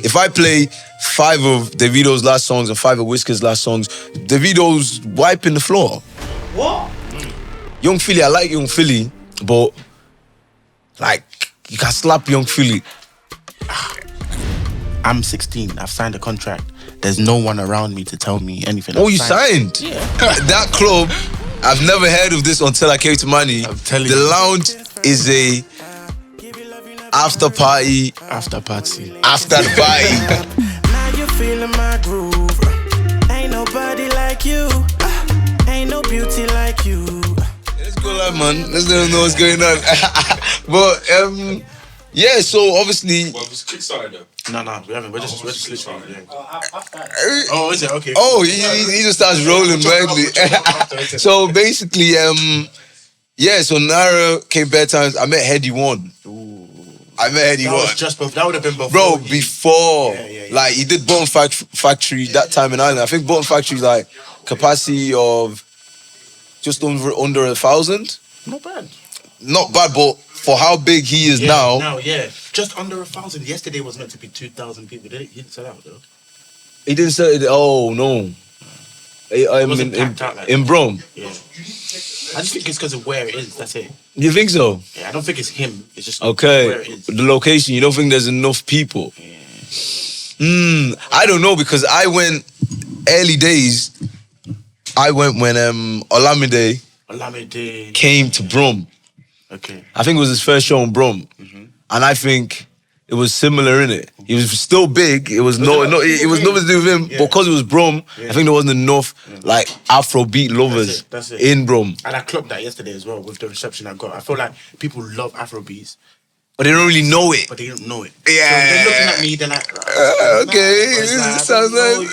If I play 5 of Davido's last songs and 5 of Wizkid's last songs, Davido's wiping the floor. What? Young Philly, I like Young Philly, but like you can slap Young Philly. I'm 16. I've signed a contract. There's no one around me to tell me anything. Oh, you signed? Yeah. That club, I've never heard of this until I came to Mani. I'm telling the you. lounge is a after party. After party. After the party. Now you feeling my groove. Ain't nobody like you. Ain't no beauty like you. Let's go live, man. Let's let them know what's going on. But yeah, so obviously. Well, was Kickstarter though? No, we haven't. We're just literally. Yeah. Oh, is it? Okay. Oh, he just starts rolling madly. So basically, yeah, so Naira came bad times. I met Heady One. I met Heady One. That would have been before. Bro, before. Yeah. Like, he did Bottom Factory that time in Ireland. I think Bottom Factory, like, capacity of just under 1,000. Not bad. Not bad, but for how big he is now. Now, yeah. Just under 1,000. Yesterday was meant to be 2,000 people. He didn't sell out, though. He didn't sell it. Oh, no. In Brom. Yeah. I just think it's because of where it is. That's it. You think so? Yeah, I don't think it's him. It's just okay. Where it is. The location. You don't think there's enough people? Yeah. I don't know because I went early days. I went when Olamide came to Brum. Okay. I think it was his first show in Brum, and I think it was similar in it. He was still big. It was it was nothing to do with him because it was Brum. I think there wasn't enough like Afro Beat lovers That's it. in Brum. And I clocked that yesterday as well with the reception I got. I feel like people love Afro Beats, but they don't really know it. But they don't know it. Yeah. So they're looking at me. They're like, okay, this sounds like.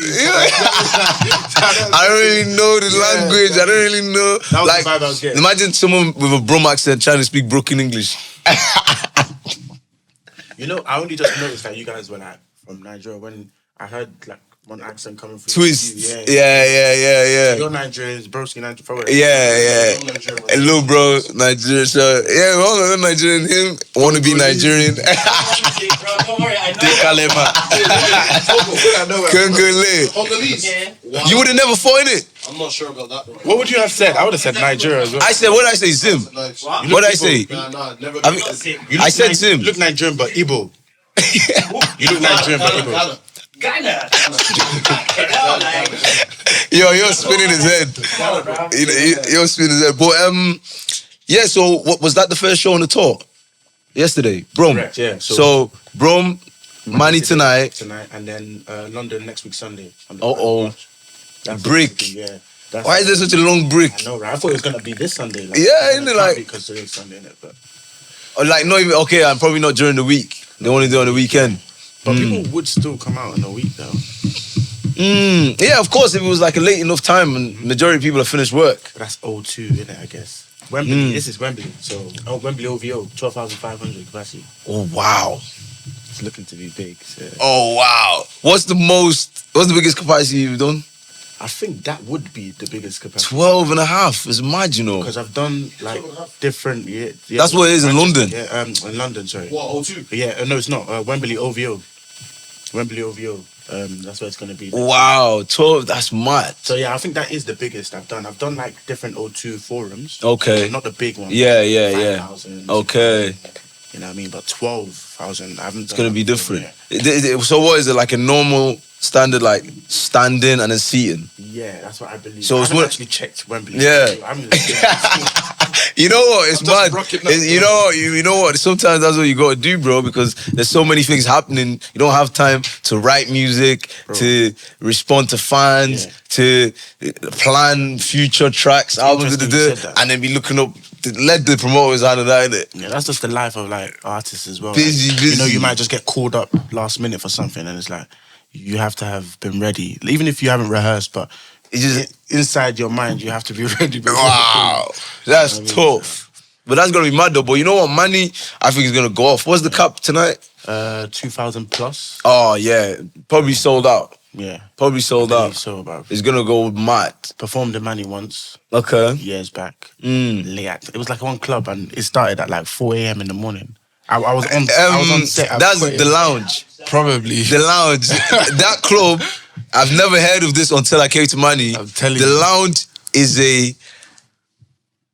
I don't really know the language. I don't really know. That was like, the vibe I was getting. Imagine someone with a Brum accent trying to speak broken English. You know, I only just noticed that you guys were like from Nigeria when I heard like one accent coming through. Twist. You. Yeah. You're Nigerian, broski Nigerian. Yeah. Hello, bro, Nigerian. So, yeah, we're all Nigerian. Him want to be Nigerian. Don't worry, I know. Congolese. Yeah. You would have never thought it. I'm not sure about that. Bro. What would you have said? I would have said Nigeria as well. I said, what did I say? Zim. What did I say? Nah, never. I said Zim. You look Nigerian but Igbo. You look Nigerian but Igbo. Ghana. You're spinning his head. You're spinning his head. But yeah. So what was that? The first show on the tour yesterday, Brum. Correct, yeah. So Brum, Mani tonight, and then London next week Sunday. Break. Yeah. Why is there such a long break? I know, right? I thought it was gonna be this Sunday. Like, yeah, isn't it like because today's Sunday, innit? But or like not even okay. I'm probably not during the week. They only do it on the weekend. But people would still come out in a week though. Yeah, of course, if it was like a late enough time and majority of people have finished work. But that's O2, innit, I guess. Wembley, this is Wembley. So, Wembley OVO, 12,500 capacity. Oh, wow. It's looking to be big. So. Oh, wow. What's the biggest capacity you've done? I think that would be the biggest capacity. 12 and a half is mad, you know. Because I've done like different... Yeah, that's what it is in London. Yeah, in London, sorry. What, O2? Yeah, no, it's not. Wembley OVO. Wembley OVO. That's where it's going to be. Wow, 12, that's mad. So yeah, I think that is the biggest I've done. I've done like different O2 forums. Okay. Not the big one. Yeah. 5,000. Okay. You know what I mean? But 12,000, I haven't done. It's going to be different. Yeah. So what is it, like a normal standard, like standing and then seating? Yeah, that's what I believe. So I it's haven't what actually checked Wembley. Yeah. You know what? It's mad. You know what? Sometimes that's what you gotta do, bro. Because there's so many things happening. You don't have time to write music, to respond to fans, to plan future tracks, albums, and then be looking up. Let the promoters handle that, innit? Yeah, that's just the life of like artists as well. Busy. You know, you might just get called up last minute for something, and it's like you have to have been ready, even if you haven't rehearsed, but. It's just inside your mind, you have to be ready. Wow, that's tough. But that's gonna be mad though. But you know what, Mani, I think is gonna go off. What's the cap tonight? 2,000 plus. Oh yeah, probably sold out. Yeah, probably sold out. So, bro. It's gonna go mad. Performed in Mani once. Okay. Years back. Late. It was like one club, and it started at like 4 a.m. in the morning. I was on set. That's the lounge. Probably. The lounge. That club, I've never heard of this until I came to Money. I'm telling the you. lounge is a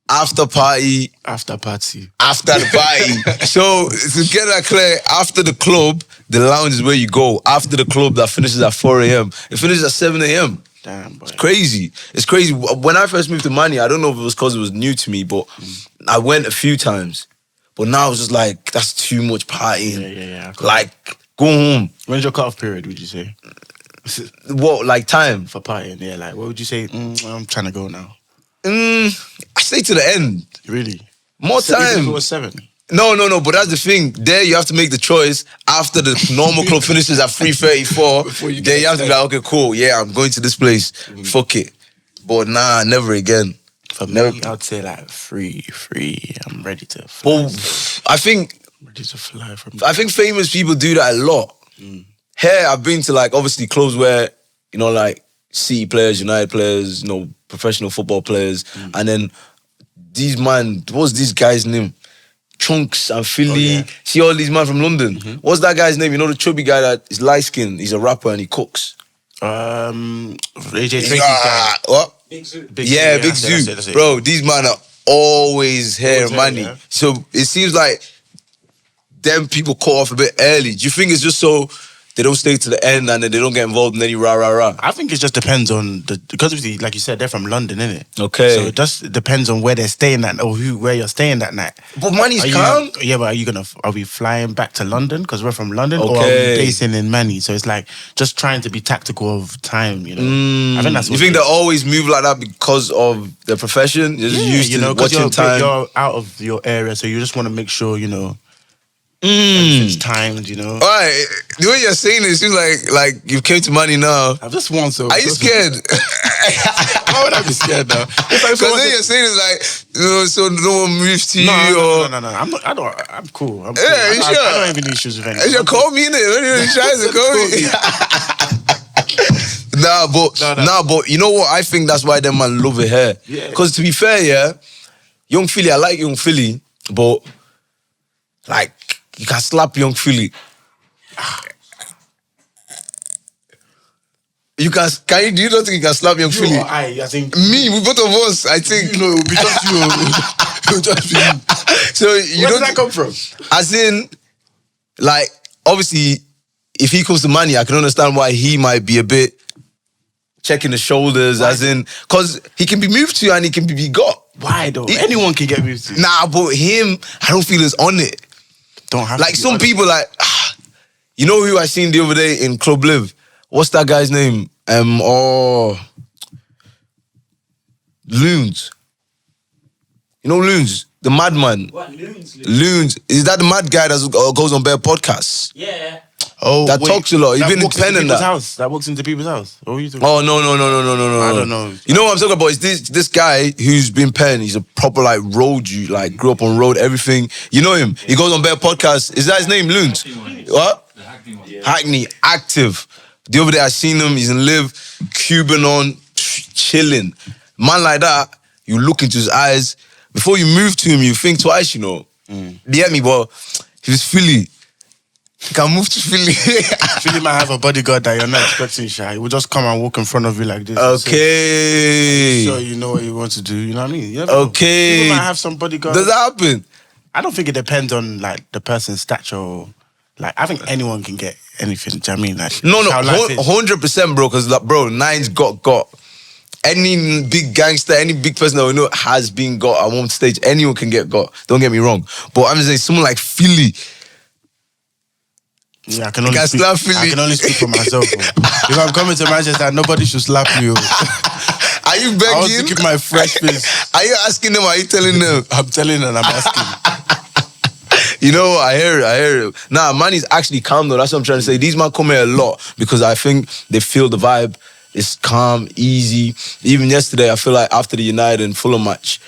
after party. After party. After the party. So to get that clear, after the club, the lounge is where you go. After the club that finishes at 4 a.m. It finishes at 7 a.m. Damn, boy. It's crazy. It's crazy. When I first moved to Money, I don't know if it was because it was new to me, but I went a few times. But now it's just like, that's too much partying. Yeah. Like, go home. When's your cut-off period, would you say? What, like time? For partying, yeah. Like, what would you say? I'm trying to go now. I stay to the end. Really? More Even if time. it was 7. No, but that's the thing. There you have to make the choice after the normal club finishes at 3:34. Then you have to be like, okay, cool. Yeah, I'm going to this place. Fuck it. But nah, never again. For me, I'd say like 3. I'm ready to fly. But I think Ready to fly from. I think famous people do that a lot. Here, I've been to like obviously clubs where, you know, like City players, United players, you know, professional football players, and then these man, what's this guy's name? Chunks and Philly. See all these man from London. What's that guy's name? You know the chubby guy that is light skinned. He's a rapper and he cooks. AJ Tracy's guy. What? Big Zoo. Big Big Zoo. Zoo. That's it. Bro, these man are always here Always here, money. yeah. So it seems like them people cut off a bit early. Do you think it's just so they don't stay to the end and then they don't get involved in any rah? I think it just depends on because obviously, like you said, they're from London, innit? Okay. So it just depends on where they're staying that or where you're staying that night. But money's Are you- calm. Yeah, but are we flying back to London because we're from London, or are Okay. we basing in Manny? So it's like just trying to be tactical of time, you know. I think that's You what think it they is. always move like that because of their profession? You're just used to 'cause watching time. you're out of your area, so you just want to make sure you know everything's timed. You know. All right, the way you're saying it seems like you came to Money now. I've just won, so Are you scared? Why would I be scared now? Because then you're saying it's like, you know, so no one moves to you or... No. I'm not. I'm cool. I'm cool. Yeah, you I sure? don't have any issues with anyone. You should call me in it. When you're trying to call me. Nah, but you know what? I think that's why them man love it here. Yeah. Because to be fair, yeah, Young Philly, I like Young Philly, but like, you can slap Young Philly. You can you do you not think you can slap Young Philly? I think Me, with both of us, I think. you know, it will be just you. It will just be you. So you Where don't did that come from? As in, like, obviously, if he comes to Money, I can understand why he might be a bit checking the shoulders, as in, because he can be moved to and he can be got. Why though? Anyone can get moved to. Nah, but him, I don't feel is on it. Don't have Like to be some honest. people, like, you know who I seen the other day in Club Live? What's that guy's name? Loons. You know Loons? The madman. What? Loons? Loons. Is that the mad guy that goes on bare podcasts? Yeah. Oh, That talks a lot. He's That been in walks into Penn and people's that. house. That walks into people's house. What are you talking? Oh no! I don't know. You know what I'm talking about? Is this guy who's been penned? He's a proper like road you like grew up on road everything. You know him? He goes on bare podcasts. Is that his name? Loons? What? The Hackney one. Hackney active. The other day I seen him. He's in Live, Cuban on, chilling. Man like that, you look into his eyes before you move to him. You think twice. You know? You get me? But if it's Philly, you can move to Philly. Philly might have a bodyguard that you're not expecting, Shy. He will just come and walk in front of you like this. Okay. So you know what you want to do. You know what I mean? You never know. Okay. People might have some bodyguard. Does that happen? I don't think it depends on like the person's stature. Or, like I think anyone can get anything. Do you know what I mean? Like No, it's how life is. 100%, bro. Because like, bro, Nine's got. Any big gangster, any big person that we know has been got at one stage. Anyone can get got. Don't get me wrong. But I'm just saying, someone like Philly. Yeah, I can only can speak. slap Philly. I can only speak for myself. Bro. If I'm coming to Manchester, nobody should slap me. Bro. Are you I want to begging? keep my fresh face. Are you asking them? Are you telling them? I'm telling and I'm asking. You know what? I hear it. Nah, Manny's actually calm though. That's what I'm trying to say. These man come here a lot because I think they feel the vibe. It's calm, easy. Even yesterday, I feel like after the United and Fulham match,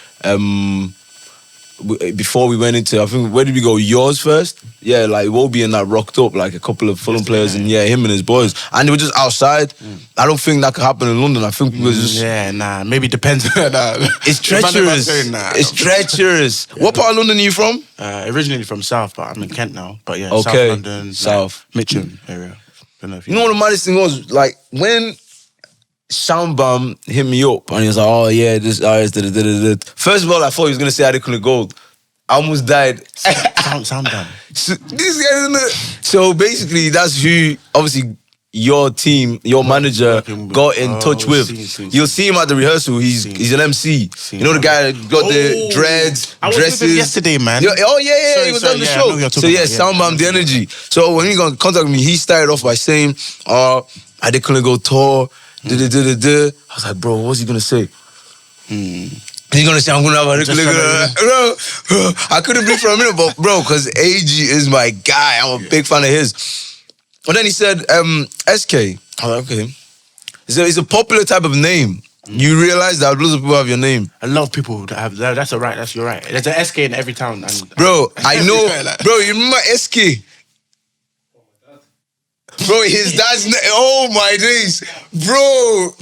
before we went into, I think, where did we go? Yours first? Yeah, like Wobie and that rocked up, like a couple of Fulham players, and yeah, him and his boys. And they were just outside. I don't think that could happen in London. I think it was just... Yeah, nah, maybe it depends. It's treacherous. It's treacherous. What part of London are you from? Originally from South, but I'm in Kent now. But yeah, Okay. South London, South. like, Mitcham area. Don't know if You know what the maddest thing was? Like, when Soundbomb hit me up and he was like, oh yeah, this artist, First of all, I thought he was going to say Adekunle Gold. I almost died. Sound done. So, this guy, isn't it? So basically, that's who, obviously, your team, your manager got in touch with. You'll see him at the rehearsal. He's an MC. You know the guy that got the dreads, I was dresses. with him yesterday, man. Oh yeah, Sorry, he was sorry, on the yeah, I know who show. you're So talking yeah, about, Soundbomb, the energy. So when he got in contact with me, he started off by saying, I couldn't go tour. I was like, bro, what's he gonna say? He's gonna say I'm gonna have a bro. I couldn't breathe for a minute, but bro, because AG is my guy. I'm a big fan of his. And then he said, SK. I was like, okay. It's a popular type of name. You realize that lots of people have your name. A lot of people that have that. That's alright. That's your right. There's an SK in every town. Bro, I know. Bro, you remember SK? Bro, his dad's name. Oh my days, bro.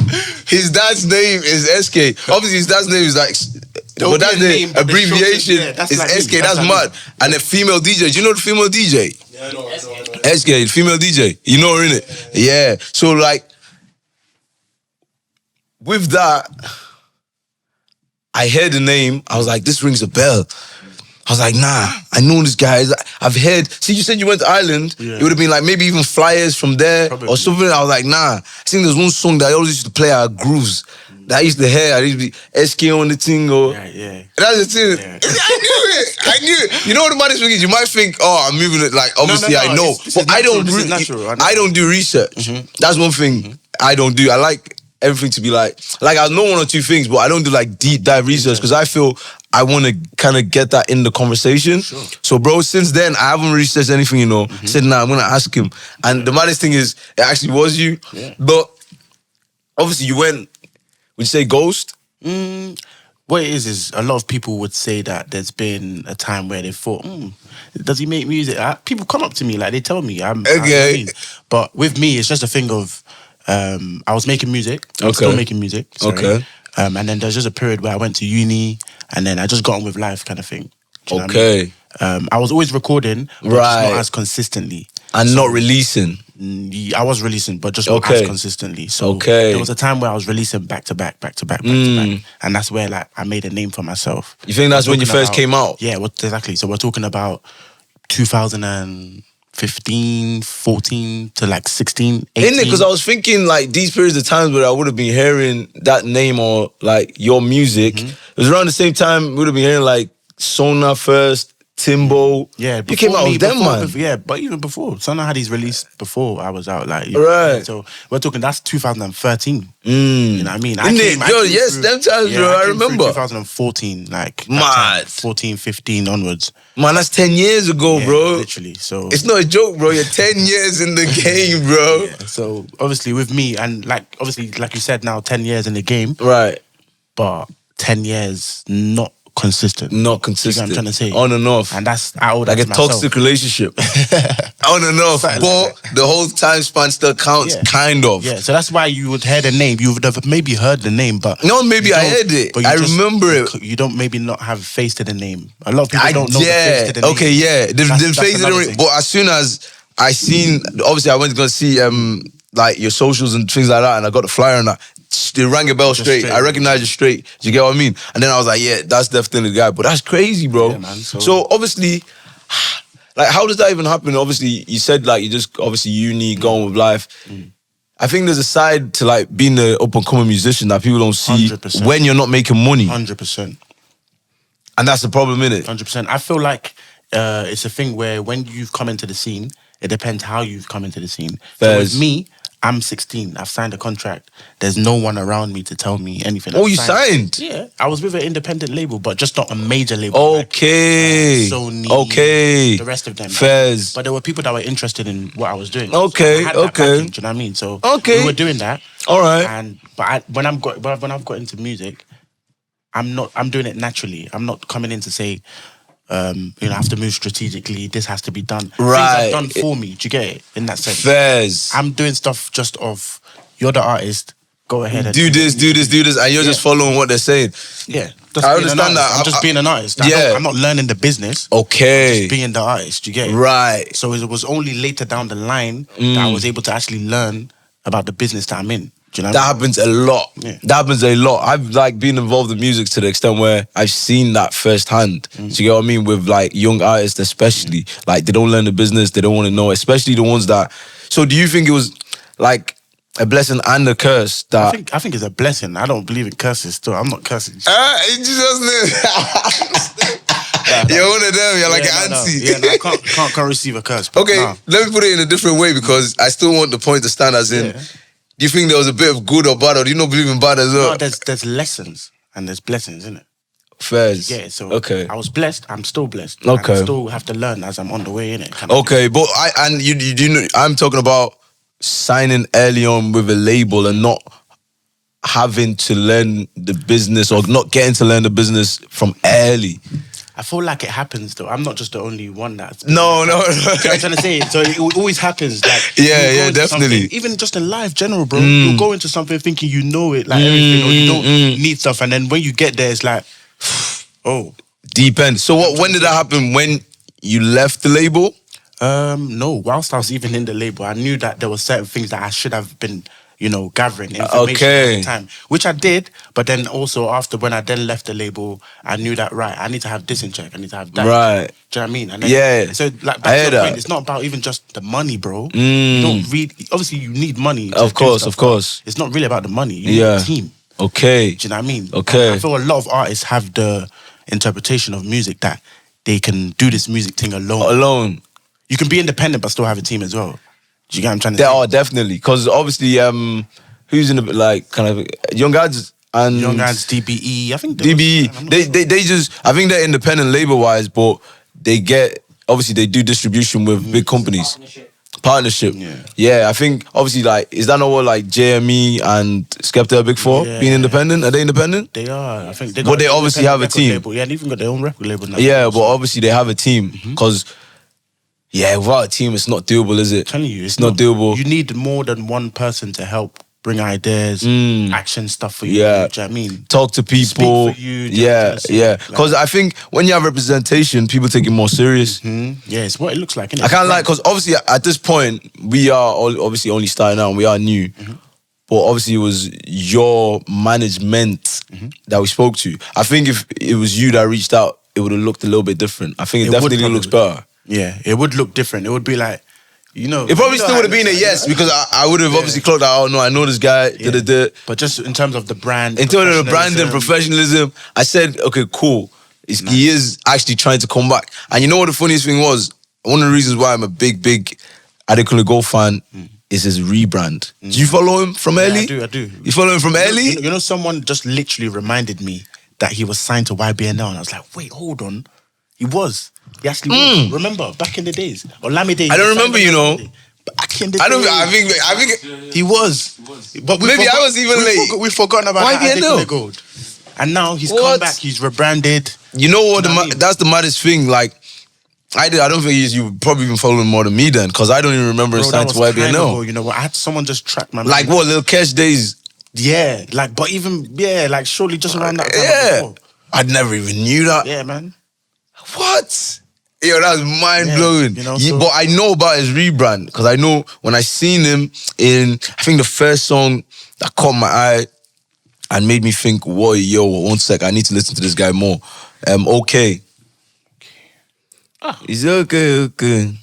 His dad's name is SK. Obviously, his dad's name is like. But that's the abbreviation. It's like SK. That's mad. And a female DJ. Do you know the female DJ? Yeah, I know. SK, female DJ. You know her, innit? Yeah. So like, with that, I heard the name. I was like, this rings a bell. I was like, nah, I know this guy. I've heard. See, you said you went to Ireland. Yeah. It would have been like maybe even flyers from there or something. I was like, nah. I think there's one song that I always used to play at grooves. That I used to hear. I used to be SK on the thing. Or, yeah. That's the thing. Yeah. I knew it. You know what the maddest thing is? You might think, oh, I'm moving it. Like, obviously, I know. But I don't do research. That's one thing I don't do. I like everything to be like I know one or two things, but I don't do like deep dive research because I feel I want to kind of get that in the conversation. Sure. So, bro, since then, I haven't researched anything, you know. I said, nah, I'm going to ask him. And the maddest thing is, it actually was you. Yeah. But obviously, you went, would you say Ghost? What it is a lot of people would say that there's been a time where they thought, does he make music? People come up to me, like, they tell me. Okay. But with me, it's just a thing of, I was making music. I'm still making music. Sorry. Okay. And then there's just a period where I went to uni and then I just got on with life kind of thing. Okay. I was always recording, but just not as consistently. And not releasing? I was releasing, but just not as consistently. So there was a time where I was releasing back to back. And that's where like I made a name for myself. You think that's when you first came out? Yeah, exactly. So we're talking about 2015, 14 to like 16, 18. Isn't it? Because I was thinking like these periods of times where I would have been hearing that name or like your music. It was around the same time we would have been hearing like Sona first, Timbo. Yeah, you came out with them, man. Yeah, but even before. Sona had his release before I was out. Like, right. So we're talking, that's 2013. You know what I mean? Yes, them times, bro, I remember. 2014, like. Mad. 14, 15 onwards. Man, that's 10 years ago, bro. Literally, so. It's not a joke, bro. You're 10 years in the game, bro. Yeah, so, obviously, with me, and like, obviously, like you said now, 10 years in the game. Right. But 10 years not consistent. Not consistent. You know what I'm trying to say? On and off. And that's how like a toxic relationship. On and off. But like the whole time span still counts, kind of. Yeah, so that's why you would hear the name. You would have maybe heard the name, but... No, maybe I heard it. I remember it. You don't maybe not have face to the name. A lot of people don't know the face to the name. Okay, yeah. The face to the name. But as soon as I seen... Obviously, I went to go see like your socials and things like that, and I got the flyer and that. They rang a bell straight. I recognized it straight. Do you get what I mean? And then I was like, yeah, that's definitely the guy. But that's crazy, bro. Yeah, man, so obviously, like, how does that even happen? Obviously, you said like you just obviously uni, going with life. I think there's a side to like being the up and coming musician that people don't see 100%. When you're not making money. 100%. And that's the problem, innit? 100%. I feel like it's a thing where when you've come into the scene, it depends how you've come into the scene. So with me, I'm 16. I've signed a contract. There's no one around me to tell me anything. Oh, you signed? Yeah. I was with an independent label, but just not a major label. Okay. Like, Sony. Okay. The rest of them. Fairs. But there were people that were interested in what I was doing. Okay. So I had that package, you know what I mean? So we were doing that. All right. But when I've got into music, I'm doing it naturally. I'm not coming in to say, I have to move strategically. This has to be done. Right. Things are done for me. Do you get it? In that sense. Fairs. I'm doing stuff just of, you're the artist, go ahead and do this, and you're just following what they're saying. Yeah. I understand that. I'm just being an artist. I'm not learning the business. Okay. I'm just being the artist. Do you get it? Right. So it was only later down the line that I was able to actually learn about the business that I'm in. Do you know that happens a lot. Yeah. That happens a lot. I've like been involved in music to the extent where I've seen that firsthand. Do you get what I mean? With like young artists especially. Like they don't learn the business, they don't want to know, especially the ones that... So do you think it was like a blessing and a curse that... I think it's a blessing. I don't believe in curses still. I'm not cursing. In Jesus' name. You're one of them, you're like an auntie. I can't receive a curse. Okay, let me put it in a different way because I still want the point to stand as in... Do you think there was a bit of good or bad, or do you not believe in bad as well? No, there's lessons and there's blessings, isn't it? Fairs. Yeah, so okay. I was blessed. I'm still blessed. Okay. I still have to learn as I'm on the way, innit? Okay, but you know, I'm talking about signing early on with a label and not having to learn the business or not getting to learn the business from early. I feel like it happens though. I'm not just the only one that's... No. You know what I'm trying to say? So it always happens. Like, yeah, definitely. Even just in life, general, bro. You'll go into something thinking you know it, like everything, or you don't need stuff, and then when you get there, it's like, oh. Depends. So when did that happen? When you left the label? No. Whilst I was even in the label, I knew that there were certain things that I should have been, gathering information at the time, which I did. But then also after when I then left the label, I knew that I need to have this in check. I need to have that. Right. Do you know what I mean? And then, so like back to the point, it's not about even just the money, bro. You don't obviously you need money. Of course. It's not really about the money. You need a team. Okay. Do you know what I mean? Okay. I feel a lot of artists have the interpretation of music that they can do this music thing alone. You can be independent but still have a team as well. Do you get what I'm trying to say? There are definitely, because obviously, who's in the like kind of Young Guys and DBE? I think DBE. They just, I think they're independent label wise, but they get obviously they do distribution with big companies. Partnership. Yeah. I think obviously like is that not what like JME and Skepta are big for? Being independent? Are they independent? They are. I think they. But they obviously have a team. Label. Yeah, they've even got their own record label now. Yeah, but obviously they have a team because. Yeah, without a team, it's not doable, is it? I'm telling you, it's not doable. You need more than one person to help bring ideas, action stuff for you. Yeah, do you know what I mean? Talk to people. Speak for you. Yeah. Because I think when you have representation, people take it more serious. Yeah, it's what it looks like. Innit? I can't lie, because obviously at this point we are obviously only starting out and we are new. But obviously it was your management that we spoke to. I think if it was you that reached out, it would have looked a little bit different. I think it definitely looks better. Yeah, it would look different. It would be like, it probably still would have been a yes because I would have obviously clocked out. Oh no, I know this guy. But just in terms of the brand, in terms of the brand and professionalism, I said, okay, cool. He is actually trying to come back. And you know what the funniest thing was? One of the reasons why I'm a big Adekunle Gold fan is his rebrand. Do you follow him from early? I do. You follow him from early? You know, someone just literally reminded me that he was signed to YBNL, and I was like, wait, hold on. He actually was. Remember, back in the days. Olamide. I don't remember, Back in the days. I think he was. But maybe I was even late. We've forgotten about YBNL Gold. And now he's come back, he's rebranded. You know what? That's the maddest thing. Like, I don't think you've probably been following more than me then, because I don't even remember signed to YBNL. You know what? I had someone just track my like what, Lil Kesh days? Yeah, but even like surely just around that time. Yeah. I never even knew that. Yeah, man. What? Yo, that's mind blowing. But I know about his rebrand because I know when I seen him in, I think the first song that caught my eye and made me think, whoa, one sec, I need to listen to this guy more. Okay. It's okay.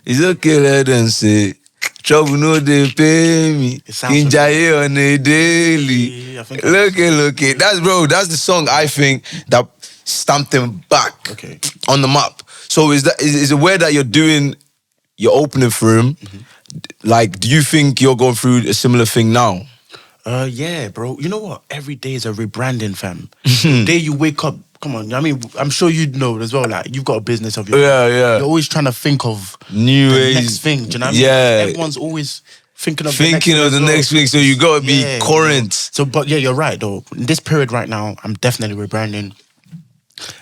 It's okay, let them say. Trouble no they pay me. Enjoy on a daily. Look it. That's the song I think that stamped him back on the map. So is it weird that you're opening for him? Like, do you think you're going through a similar thing now? Yeah, bro. You know what? Every day is a rebranding, fam. The day you wake up, come on. I mean, I'm sure you know as well. Like, you've got a business of your own. Yeah. You're always trying to think of new ways. Next thing. Do you know what I mean? Yeah. Everyone's always thinking of the next thing. So you gotta be current. So, but yeah, you're right though. In this period right now, I'm definitely rebranding,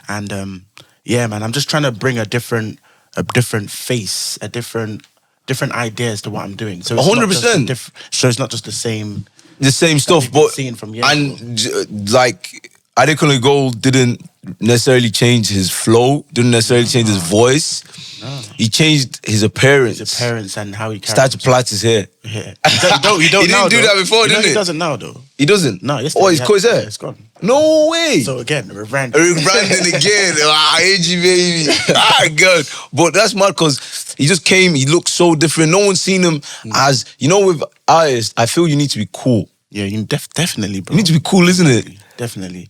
and yeah, man, I'm just trying to bring a different face, a different ideas to what I'm doing. So 100%. So it's not just the same stuff, but seeing from like Adekunle Gold didn't necessarily change his flow, didn't necessarily change his voice. No. He changed his appearance. His appearance and how he started to plait his hair. Yeah. He didn't now, do that before, didn't he? He doesn't now, though. He doesn't? No, yes. Oh, he's cut his hair? Yeah, it's gone. No way. So again, rebranding. Rebranding again. AG baby. God. But that's mad because he just came, he looked so different. No one's seen him as, you know, with artists, I feel you need to be cool. Yeah, you definitely, bro. You need to be cool, isn't it? Definitely.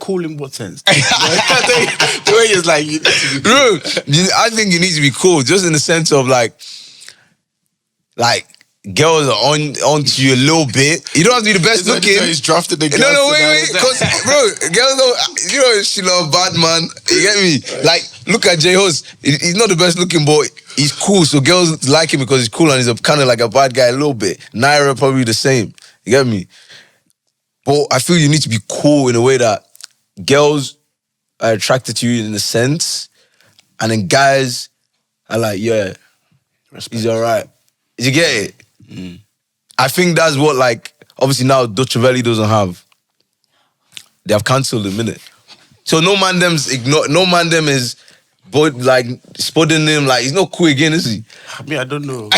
Cool in what sense? The way it's like, you need to be cool. I think you need to be cool, just in the sense of like girls are onto you a little bit. You don't have to be the best looking. He's drafted the girls. No, wait. Because, bro, girls don't, you know, she love bad man. You get me? Right. Like, look at J Hus. He's not the best looking boy. He's cool, so girls like him because he's cool and he's kind of like a bad guy a little bit. Naira probably the same. You get me? But I feel you need to be cool in a way that girls are attracted to you in a sense, and then guys are like, yeah, he's all right. Did you get it? Mm. I think that's what, like, obviously now Dutch Valley doesn't have. They have cancelled the minute. So no man them is but like spotting him, like he's not cool again, is he? I mean, I don't know.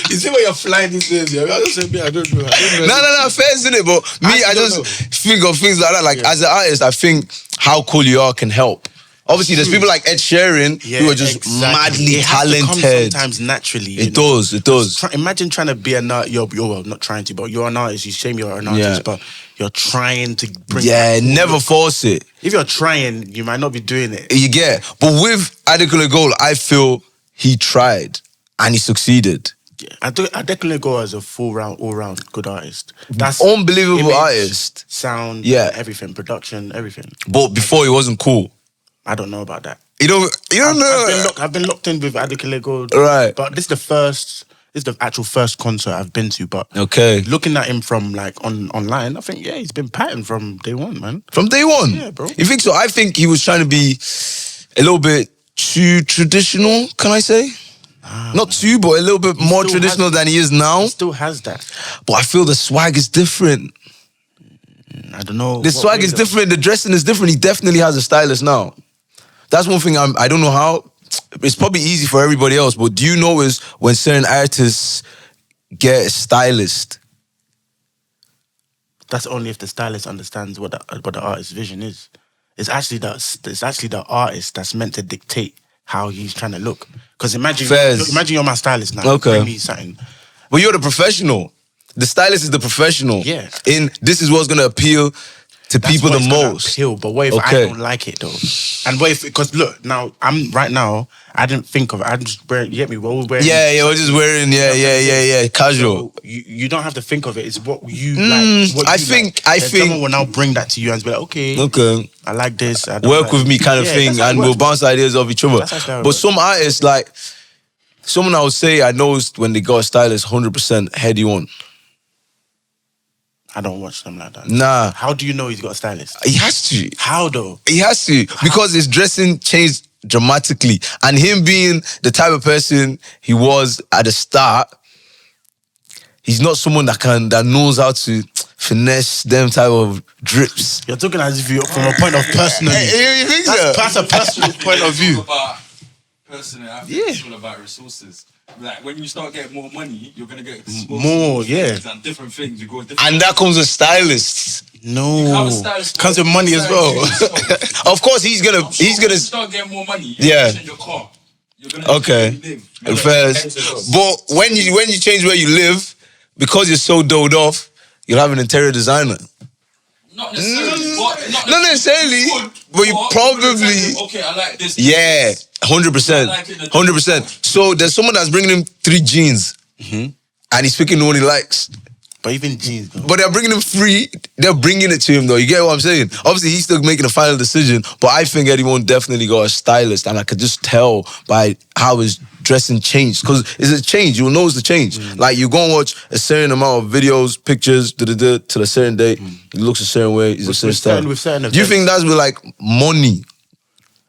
You see where you're flying these days, yeah? I just say, I don't know. No, fair, isn't it? But me, I just think of things like that. Like, as an artist, I think how cool you are can help. Obviously, there's people like Ed Sheeran who are just madly talented. Sometimes naturally. It does. Imagine trying to be an artist. You're well, not trying to, but you're an artist. You shame you're an artist, but you're trying to bring. Yeah, never force it. If you're trying, you might not be doing it. You get. But with Adekunle Gold, I feel he tried and he succeeded. Yeah, I definitely go as a all round good artist. That's unbelievable artist. Sound, everything, production, everything. But before he wasn't cool. I don't know about that. You don't know. I've been locked in with Adekunle Gold. Right. But this is the actual first concert I've been to. But looking at him from like online, I think he's been patterned from day one, man. From day one? Yeah, bro. You think so? I think he was trying to be a little bit too traditional, can I say? Not too, but a little bit more traditional than he is now. He still has that. But I feel the swag is different. I don't know. The swag is different. The dressing is different. He definitely has a stylist now. That's one thing I don't know how. It's probably easy for everybody else, but do you know is when certain artists get a stylist? That's only if the stylist understands what the artist's vision is. It's actually the artist that's meant to dictate how he's trying to look. Because imagine you're my stylist now. Okay. Bring me something. But you're the professional. The stylist is the professional. Yeah. This is what's gonna appeal to people the most. But what if I don't like it though? And what if, because look, now I didn't think of it. I'm just wearing, you get me? We're all wearing. Yeah, we're just wearing, casual. So you don't have to think of it. It's what you like. I think someone will now bring that to you and be like, okay, I like this. Work with me kind of thing, and we'll bounce ideas off each other. But some artists, like, someone I would say I noticed when they got a stylist 100% heady on. I don't watch them like that. Nah. How do you know he's got a stylist? He has to. How though? He has to. Because his dressing changed dramatically. And him being the type of person he was at the start, he's not someone that knows how to finesse them type of drips. You're talking as if you're from a point of personal. You think so? That's a personal point of view. Personally, I think it's all about resources. Like, when you start getting more money, you're going to get more, and different things. You go different. And that comes with stylists. No, comes with money as well. Of course, he's gonna. Start getting more money. Yeah. Change your car. You're gonna live. First, but when you change where you live, because you're so doled off, you'll have an interior designer. Not necessarily. Not necessarily, but you probably. Okay, I like this. Yeah, 100%. 100%. So there's someone that's bringing him 3 jeans, and he's picking the one he likes. But even jeans, though. But they're bringing him free. They're bringing it to him, though. You get what I'm saying? Obviously, he's still making a final decision. But I think Eddie Won't definitely got a stylist, and I could just tell by how his dressing changed? Because it's a change. You'll notice the change. Like you go and watch a certain amount of videos, pictures, till a certain day. He looks a certain way. He's a certain style. With certain Do you think that's with like money?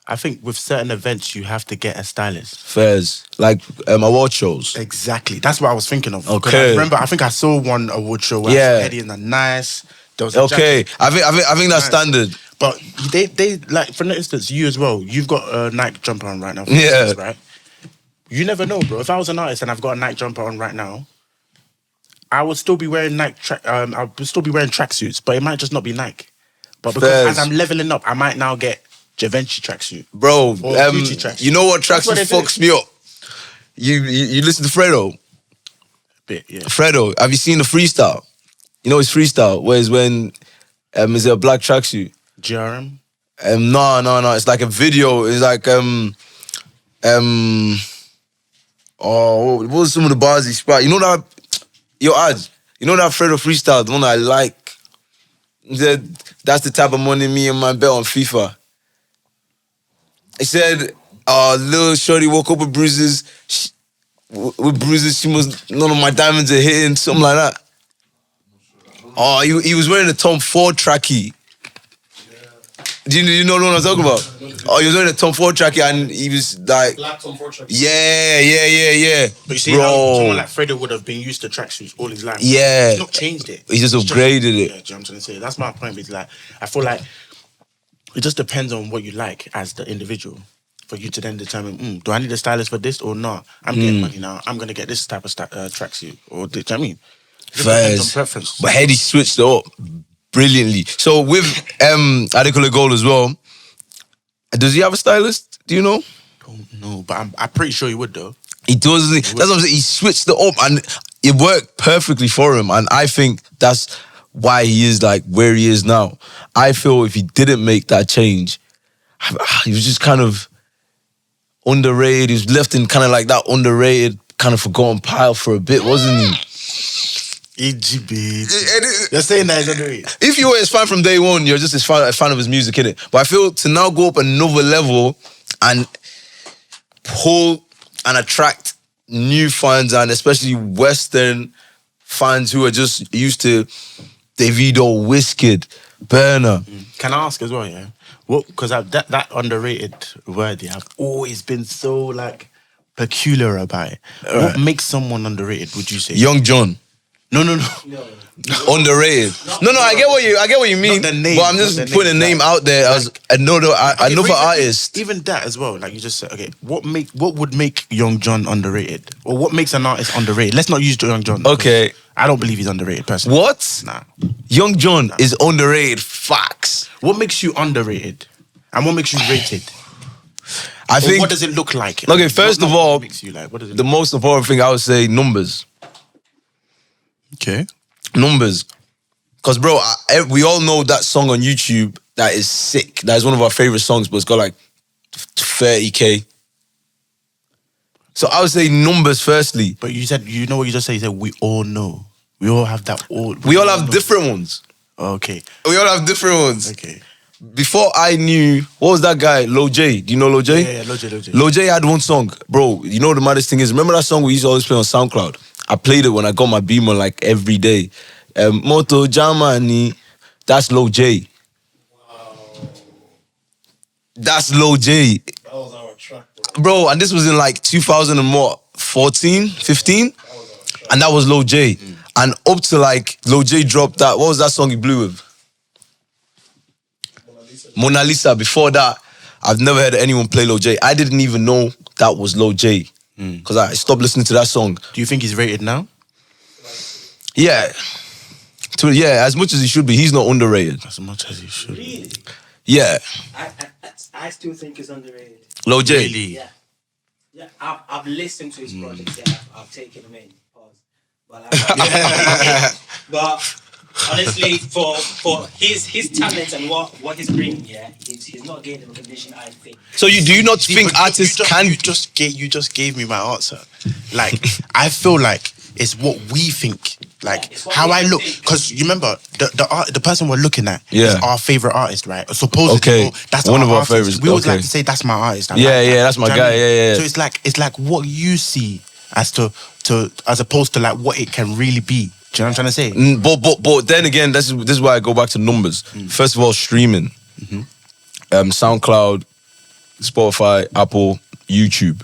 I think with certain events you have to get a stylist. Fairs, like award shows. Exactly. That's what I was thinking of. Okay. I think I saw one award show where I saw Eddie in a nice. There was a okay. jacket. I think that's standard. But they like, for instance, you as well. You've got a Nike jumper on right now. For Yeah. instance, right. You never know, bro. If I was an artist and I've got a Nike jumper on right now, I would still be wearing I would still be wearing tracksuits, but it might just not be Nike. But because as I'm leveling up, I might now get Givenchy tracksuit. Bro, Gucci tracksuit. you know what tracksuit fucks me up? You listen to Fredo? Bit, yeah. Fredo, have you seen the freestyle? You know his freestyle, where it's when is it a black tracksuit? GRM? No. It's like a video. It's like what was some of the bars he spat? You know that you know that Fredo freestyle, the one that I like. He said, that's the type of money me and my bet on FIFA. He said, little shorty woke up with bruises. She must, none of my diamonds are hitting, something like that. Oh, he was wearing a Tom Ford trackie. Do you know what I'm talking about? Oh, he was wearing a Tom Ford trackie and he was like... Black Tom Ford trackie. Yeah. But you see how someone like Fredo would have been used to tracksuits all his life. Yeah. He's not changed it. He just upgraded it. Yeah, do you know what I'm trying to say? That's my point. It's like, I feel like it just depends on what you like as the individual for you to then determine, do I need a stylist for this or not? I'm getting money now. I'm going to get this type of tracksuit. Or, do you know what I mean? It just depends on preference. But Heady switched it up brilliantly. So with Adekunle Gold as well, does he have a stylist? Do you know? Don't know, but I'm pretty sure he would though. He does. That's what I'm saying. He switched it up and it worked perfectly for him. And I think that's why he is like where he is now. I feel if he didn't make that change, he was just kind of underrated. He was left in kind of like that underrated, kind of forgotten pile for a bit, wasn't he? EGB. You're saying that he's underrated. If you were his fan from day one, you're just a fan of his music, innit? But I feel to now go up another level and pull and attract new fans and especially Western fans who are just used to Davido, Wizkid, Burner. Can I ask as well, yeah? What? Because that underrated word, yeah, I've always been so like peculiar about it. What makes someone underrated? Would you say? Young John. No. Underrated. No, I get what you mean. Not the name, but I'm just putting a name out there as another artist. Even that as well. Like you just said, okay, what would make Young John underrated? Or what makes an artist underrated? Let's not use Young John. Okay. I don't believe he's underrated personally. What? Nah. Young John is underrated. Facts. What makes you underrated? And what makes you rated? I think. What does it look like? Okay, first of all, what makes you like? What does it the most important thing I would say, numbers. Okay. Numbers. Because, bro, we all know that song on YouTube that is sick. That is one of our favorite songs, but it's got like 30K. So I would say numbers firstly. But you said, you know what you just said? You said, we all know. We all have that all. We all have different ones. Okay. We all have different ones. Okay. Before I knew, what was that guy? Lil J. Do you know Lil J? Yeah, Lil J. Lil J had one song. Bro, you know the maddest thing is, remember that song we used to always play on SoundCloud? I played it when I got my Beamer like every day. Moto Jamani. That's Lil J. Wow. That's Lil J. That was our track, Bro, and this was in like 2014, 15? And that was Lil J. And up to like, Lil J dropped that, what was that song he blew with? Mona Lisa. Before that, I've never heard anyone play Lil J. I didn't even know that was Lil J. Because I stopped listening to that song. Do you think he's rated now? Yeah. Yeah, as much as he should be, he's not underrated. As much as he should. Really? Yeah. I still think he's underrated. Lil J. Really? Yeah, I've listened to his projects. Yeah, I've taken them in. Pause. But honestly, for his talent and what he's bringing, yeah, he's not getting the recognition, I think. So do you not think artists can? You just gave me my answer. Like, I feel like it's what we think Like it's what how we I can look, think. because you remember the person we're looking at Yeah. is our favorite artist, right? Supposedly, Okay. that's One of our artist. favorites. We always Okay. like to say that's my artist. I Yeah, like that. yeah, that's my Do you know what guy. I mean? Yeah, yeah. So it's like what you see as as opposed to like what it can really be. Do you know what I'm trying to say? But then again, this is why I go back to numbers. First of all, streaming, SoundCloud, Spotify, Apple, YouTube.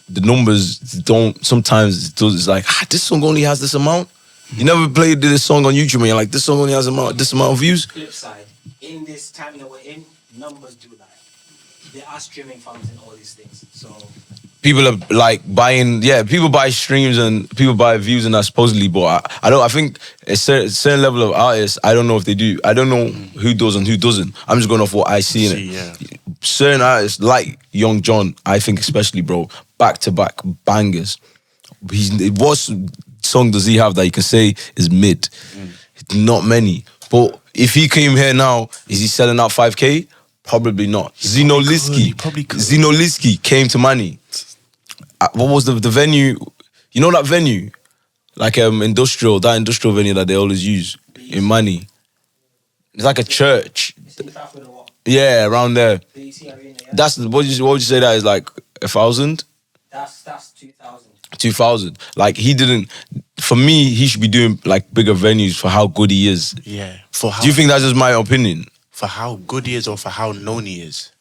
The numbers don't sometimes it's like this song only has this amount. You never played this song on YouTube and you're like, this song only has this amount of views. Flip side, in this time that we're in, numbers do lie. There are streaming farms and all these things. So People are like buying, people buy streams and people buy views and that supposedly, but I think a certain level of artists, I don't know if they do. I don't know who does and who doesn't. I'm just going off what I see in it. Yeah. Certain artists like Young John, I think especially, bro, back-to-back bangers. What song does he have that you can say is mid? Not many. But if he came here now, is he selling out 5K? Probably not. Zeno Liski. Probably could. Zeno Liski came to Manny. What was the venue? You know that venue? Like that industrial venue that they always use in Manny. It's like a church. it's in Trafford or what? Yeah, around there. BT Arena, yeah? That's what would you say that is like 1,000? That's 2,000. 2,000. Like he didn't. For me, he should be doing like bigger venues for how good he is. Yeah. For how, Do you think that's just my opinion? for how good he is or for how known he is?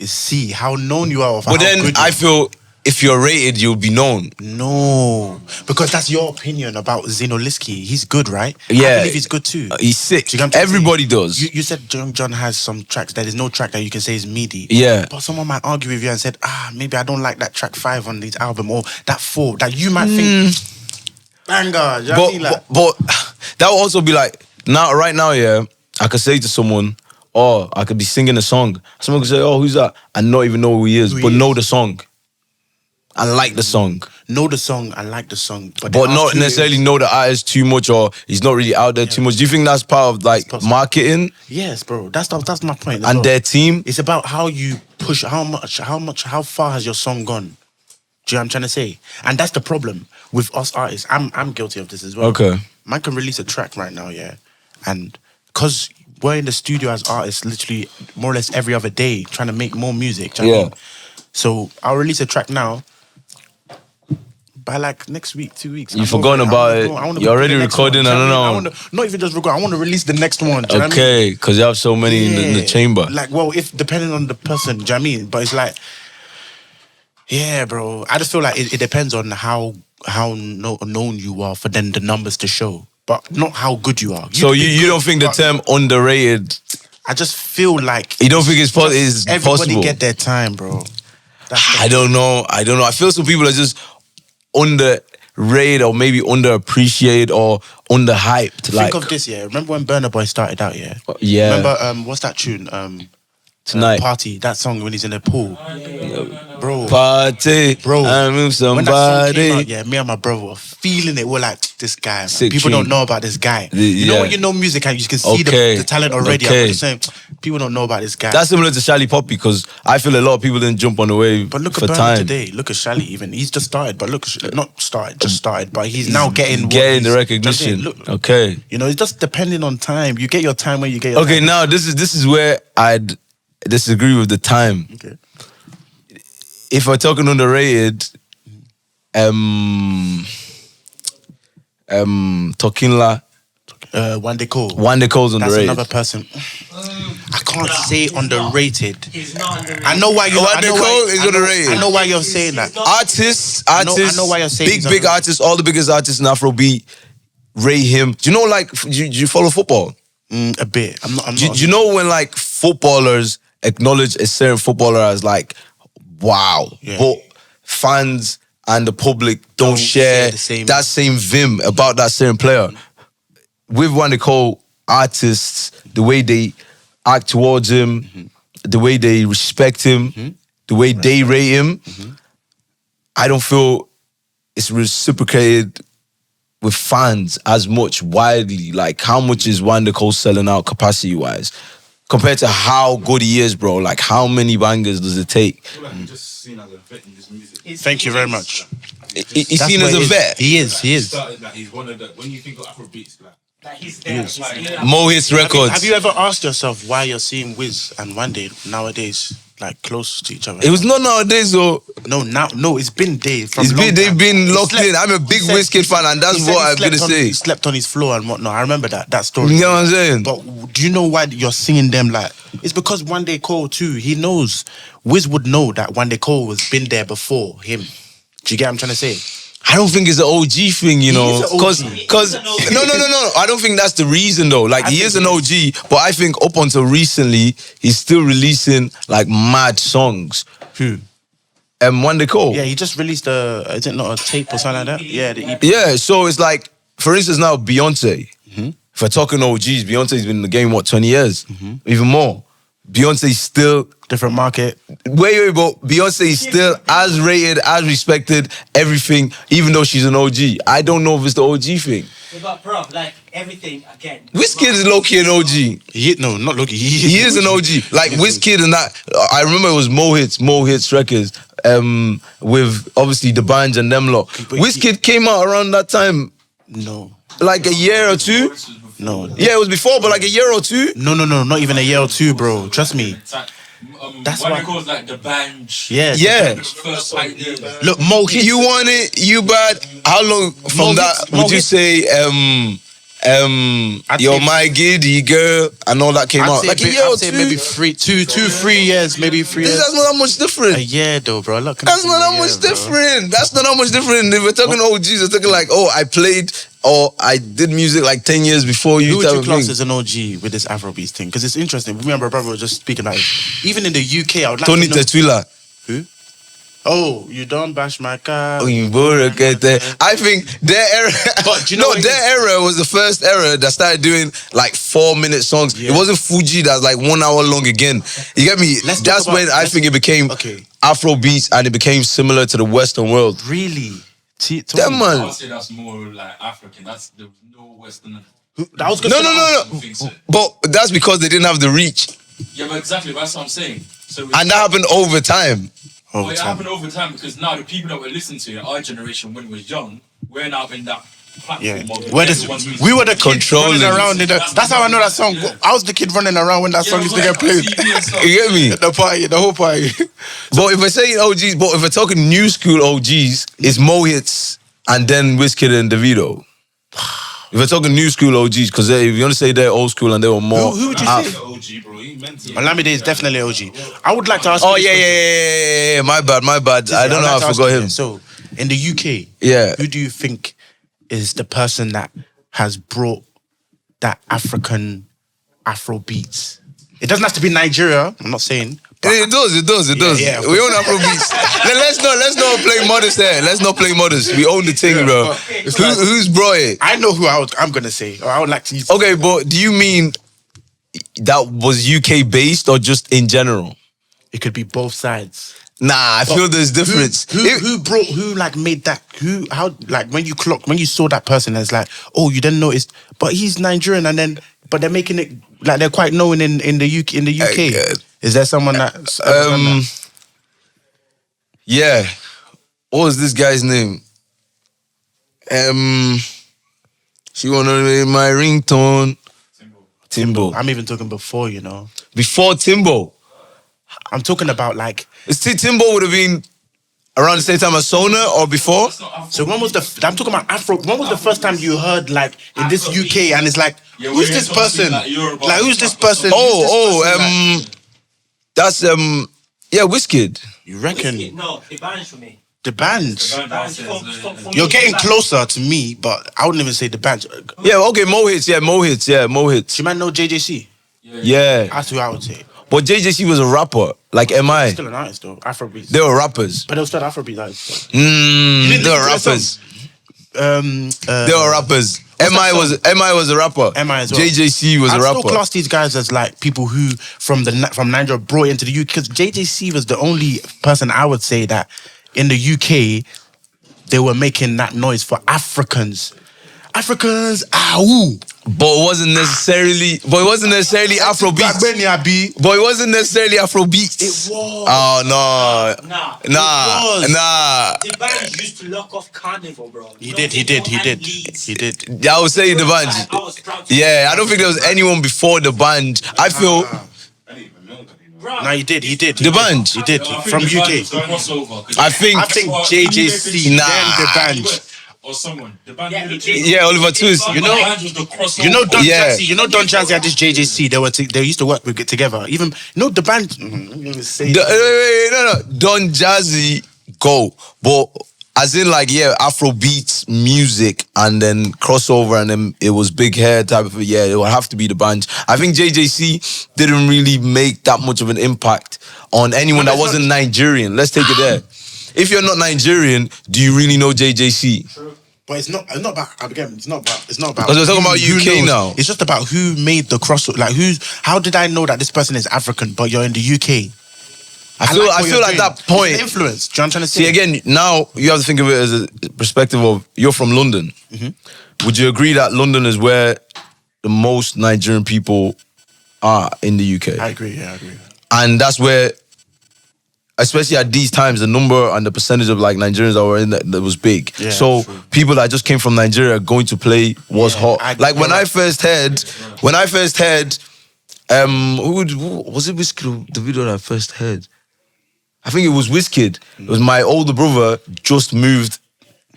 See how known you are or for But how then good you I are. feel if you're rated, you'll be known. No, because that's your opinion about Zeno Liski. He's good, right? Yeah. I believe he's good too. He's sick. Do you get what I'm trying to say? Everybody does. You said Young John has some tracks. There is no track that you can say is meaty. Yeah. But someone might argue with you and said, maybe I don't like that track 5 on this album or that 4 that you might think, banger. You know what I mean? Like, but that would also be like right now, yeah. I could say to someone, I could be singing a song. Someone could say, who's that? And not even know who he is, but know the song. I like the song. know the song and like the song, but Not necessarily know the artist too much or he's not really out there too much. Do you think that's part of like marketing Yes, bro. That's my point. and their team? It's about how you push, how far has your song gone? Do you know what I'm trying to say? And that's the problem with us artists. I'm guilty of this as well. Okay. Man can release a track right now, yeah, and because we're in the studio as artists, literally more or less every other day, trying to make more music. Do you know what I mean? So I'll release a track now. By like next week, 2 weeks. You've forgotten about it. You're already recording. I don't know. Not even just record. I want to release the next one. Do you know what I mean? Okay, because you have so many in the chamber. Like, well, if depending on the person, do you know what I mean? But it's like, yeah, bro. I just feel like it depends on how known you are for then the numbers to show, but not how good you are. So you don't think the term underrated? I just feel like You don't think it's possible? everybody get their time, bro. I don't know. I feel some people are just underrated or maybe underappreciated or underhyped. Think of this, yeah. Remember when Burna Boy started out, yeah? Yeah. Remember what's that tune? Tonight. Party, that song when he's in the pool. Bro. Party, Bro. I move When that song came somebody. out, yeah, me and my brother were feeling it. We're like, this guy, man. Sick People tune. don't know about this guy. Yeah. You know when you know music and you can see the talent already. Okay. I'm just saying, people don't know about this guy. That's similar to Shally Poppy because I feel a lot of people didn't jump on the wave But look for at Burna time. today. Look at Shally even. He's just started, but look, not started, just started. But he's now getting the recognition. Look, Okay. you know, it's just depending on time. You get your time when you get your Okay, time. now this is where I'd disagree with the time. Okay. If we're talking underrated, Tokinla, Wande Cole. Wande Cole's That's underrated. another person. I can't say underrated. He's not underrated. I know why you. I Wande know Cole why, is I know- underrated. I know why you're saying that. Artists, I know why you're saying big he's big underrated. artists, all the biggest artists in Afro Beat rate him. Do you know like do you follow football? A bit. I'm not. Do you know when like footballers acknowledge a certain footballer as like wow, Yeah. but fans and the public don't share share the that same vim about that certain player. With Wande Cole, artists, the way they act towards him, the way they respect him, the way they rate him, I don't feel it's reciprocated with fans as much widely. Like, how much is Wande Cole selling out capacity-wise compared to how good he is, bro? Like, how many bangers does it take? I feel like you're just seen as a vet in this music. Thank you very much. he's seen as a vet. He is. Started, like, he's one of the. When you think of Afro Beats, Like he's there. Mo Hits Records. Have you ever asked yourself why you're seeing Wiz and One Day nowadays like close to each other? It was not nowadays though. No, it's been days. They've been locked in. I'm a big Wizkid fan, and that's what I'm gonna say. He slept on his floor and whatnot. I remember that story. You know what I'm saying? But do you know why you're singing them like? It's because One Day Cole too. He knows. Wiz would know that One Day Cole was been there before him. Do you get what I'm trying to say? I don't think it's an OG thing, you know, because no. I don't think that's the reason though. Like he is an OG, but I think up until recently he's still releasing like mad songs. Who? One Day Cole. Yeah, he just released is it not a tape or something like that? Yeah, the EP. Yeah, so it's like, for instance, now Beyonce. If we're talking OGs, Beyonce's been in the game 20 years, even more. Beyonce's still different market. Wait, but Beyonce is still as rated, as respected, everything, even though she's an OG. I don't know if it's the OG thing. But bro, like everything again. Wizkid is low-key an OG. No, not low-key. He is an OG. Like Wizkid and that. I remember it was Mo Hits Records. With obviously the bands and them lot. Wizkid came out around that time. No. Like a year or two. No. Yeah, it was before, but like a year or two. No, not even a year or two, bro. Trust me. That's what it calls like the band. Yeah. First idea. Look, Mo, you want it, you bad. How long from that would you say You're My Giddy Girl and all that came out? Like a year or two? Maybe 3 years, maybe 3 years. That's not that much different. A year though, bro. Look, that's not that much different. That's not that much different. If we're talking OGs, we're talking like, oh, I played or I did music like 10 years before you. Who would you class as an OG with this Afro Beats thing? Because it's interesting. Me and my brother were just speaking about it. Even in the UK, I would like Tony to know... Tetwila. Who? Oh, you don't bash my car. I think their era, but you know their era was the first era that started doing like 4-minute songs. Yeah. It wasn't Fuji that's like 1 hour long again. You get me? That's when I think it became Afro Beats and it became similar to the Western world. Really? That man. I would say that's more like African. There was no Western. That was no. But that's because they didn't have the reach. Yeah, but exactly. That's what I'm saying. And that happened over time. Well, it happened over time because now the people that were listening to it, our generation when we was young, we're now in that platform. We were the kids running around. That's how I know that song. I was the kid running around when that song used to get played. You get me? The whole party. But if we're saying OGs, but if we're talking new school OGs, it's Mo Hits and then Wizkid and Davido. If we're talking new school OGs, because if you want to say they're old school and they were more... Who would you say? OG, bro. Olamide is definitely OG. I would like to ask you... Oh, yeah. My bad. I don't know how I forgot him. So, in the UK, who do you think is the person that has brought that African Afro beats? It doesn't have to be Nigeria, I'm not saying... It does. Yeah, we own Afro Beats. Let's not play modest there. Let's not play modest. We own the thing, bro. Who's brought it? I know who I'm gonna say, or I would like to use. Okay, but do you mean that was UK based or just in general? It could be both sides. Nah, I feel there's difference. Who like made that? When you saw that person, it's like, oh, you didn't notice, but he's Nigerian, but they're making it like they're quite known in the UK. Is there someone that? Yeah. What was this guy's name? She wanna be my ringtone. Timbo. I'm even talking before, you know. Before Timbo. I'm talking about like... Timbo would have been around the same time as Sona or before? So when was I'm talking about Afro. When was the first time you heard like in this UK and it's like, who's this person? Like who's this person? That's Wizkid. You reckon? No, the band's for me. The band. You're getting closer to me, but I wouldn't even say the band. Yeah, okay, Mo Hits. You might know JJC. Yeah. That's who I would say. But JJC was a rapper, like MI. Still an artist though, Afro Beats. They were rappers. But they were still Afro Beats artists. They were rappers. They were rappers. MI was a rapper. MI as well. JJC was a rapper. I still class these guys as like people who from Nigeria brought into the UK, because JJC was the only person I would say that in the UK they were making that noise for Africans. Africans, But it wasn't necessarily. Afro Beats. But it wasn't necessarily Afro Beats. It was. Oh no. Nah. Nah. The band used to lock off Carnival, bro. He did. I would say the band. I was proud to Yeah, I don't think there was anyone before the band. I feel. No, he did. The band. He did. From UK. I think JJC. Nah. Then the band. Or someone. The band Yeah, Oliver Twist. You know Don Jazzy. You know Don Jazzy had this JJC. They used to work with it together. Even the band. No. Don Jazzy go, but as in like Afro Beats music and then crossover and then it was big hair type of it would have to be the band. I think JJC didn't really make that much of an impact on anyone that wasn't Nigerian. Let's take it there. If you're not Nigerian, do you really know JJC? True. But it's not about. Again, it's not about. Because we're talking about UK now. It's just about who made the crossover. Like how did I know that this person is African, but you're in the UK? I feel at that point. It's influence. Do you know what I'm trying to say? See, again, now you have to think of it as a perspective of you're from London. Mm-hmm. Would you agree that London is where the most Nigerian people are in the UK? I agree. Yeah, I agree. And that's where, especially at these times, the number and the percentage of like Nigerians that were in that was big. Yeah, so true. People that just came from Nigeria going to play was hot. When I first heard, who was it? Wizkid or Davido that I first heard? I think it was Wizkid. It was my older brother just moved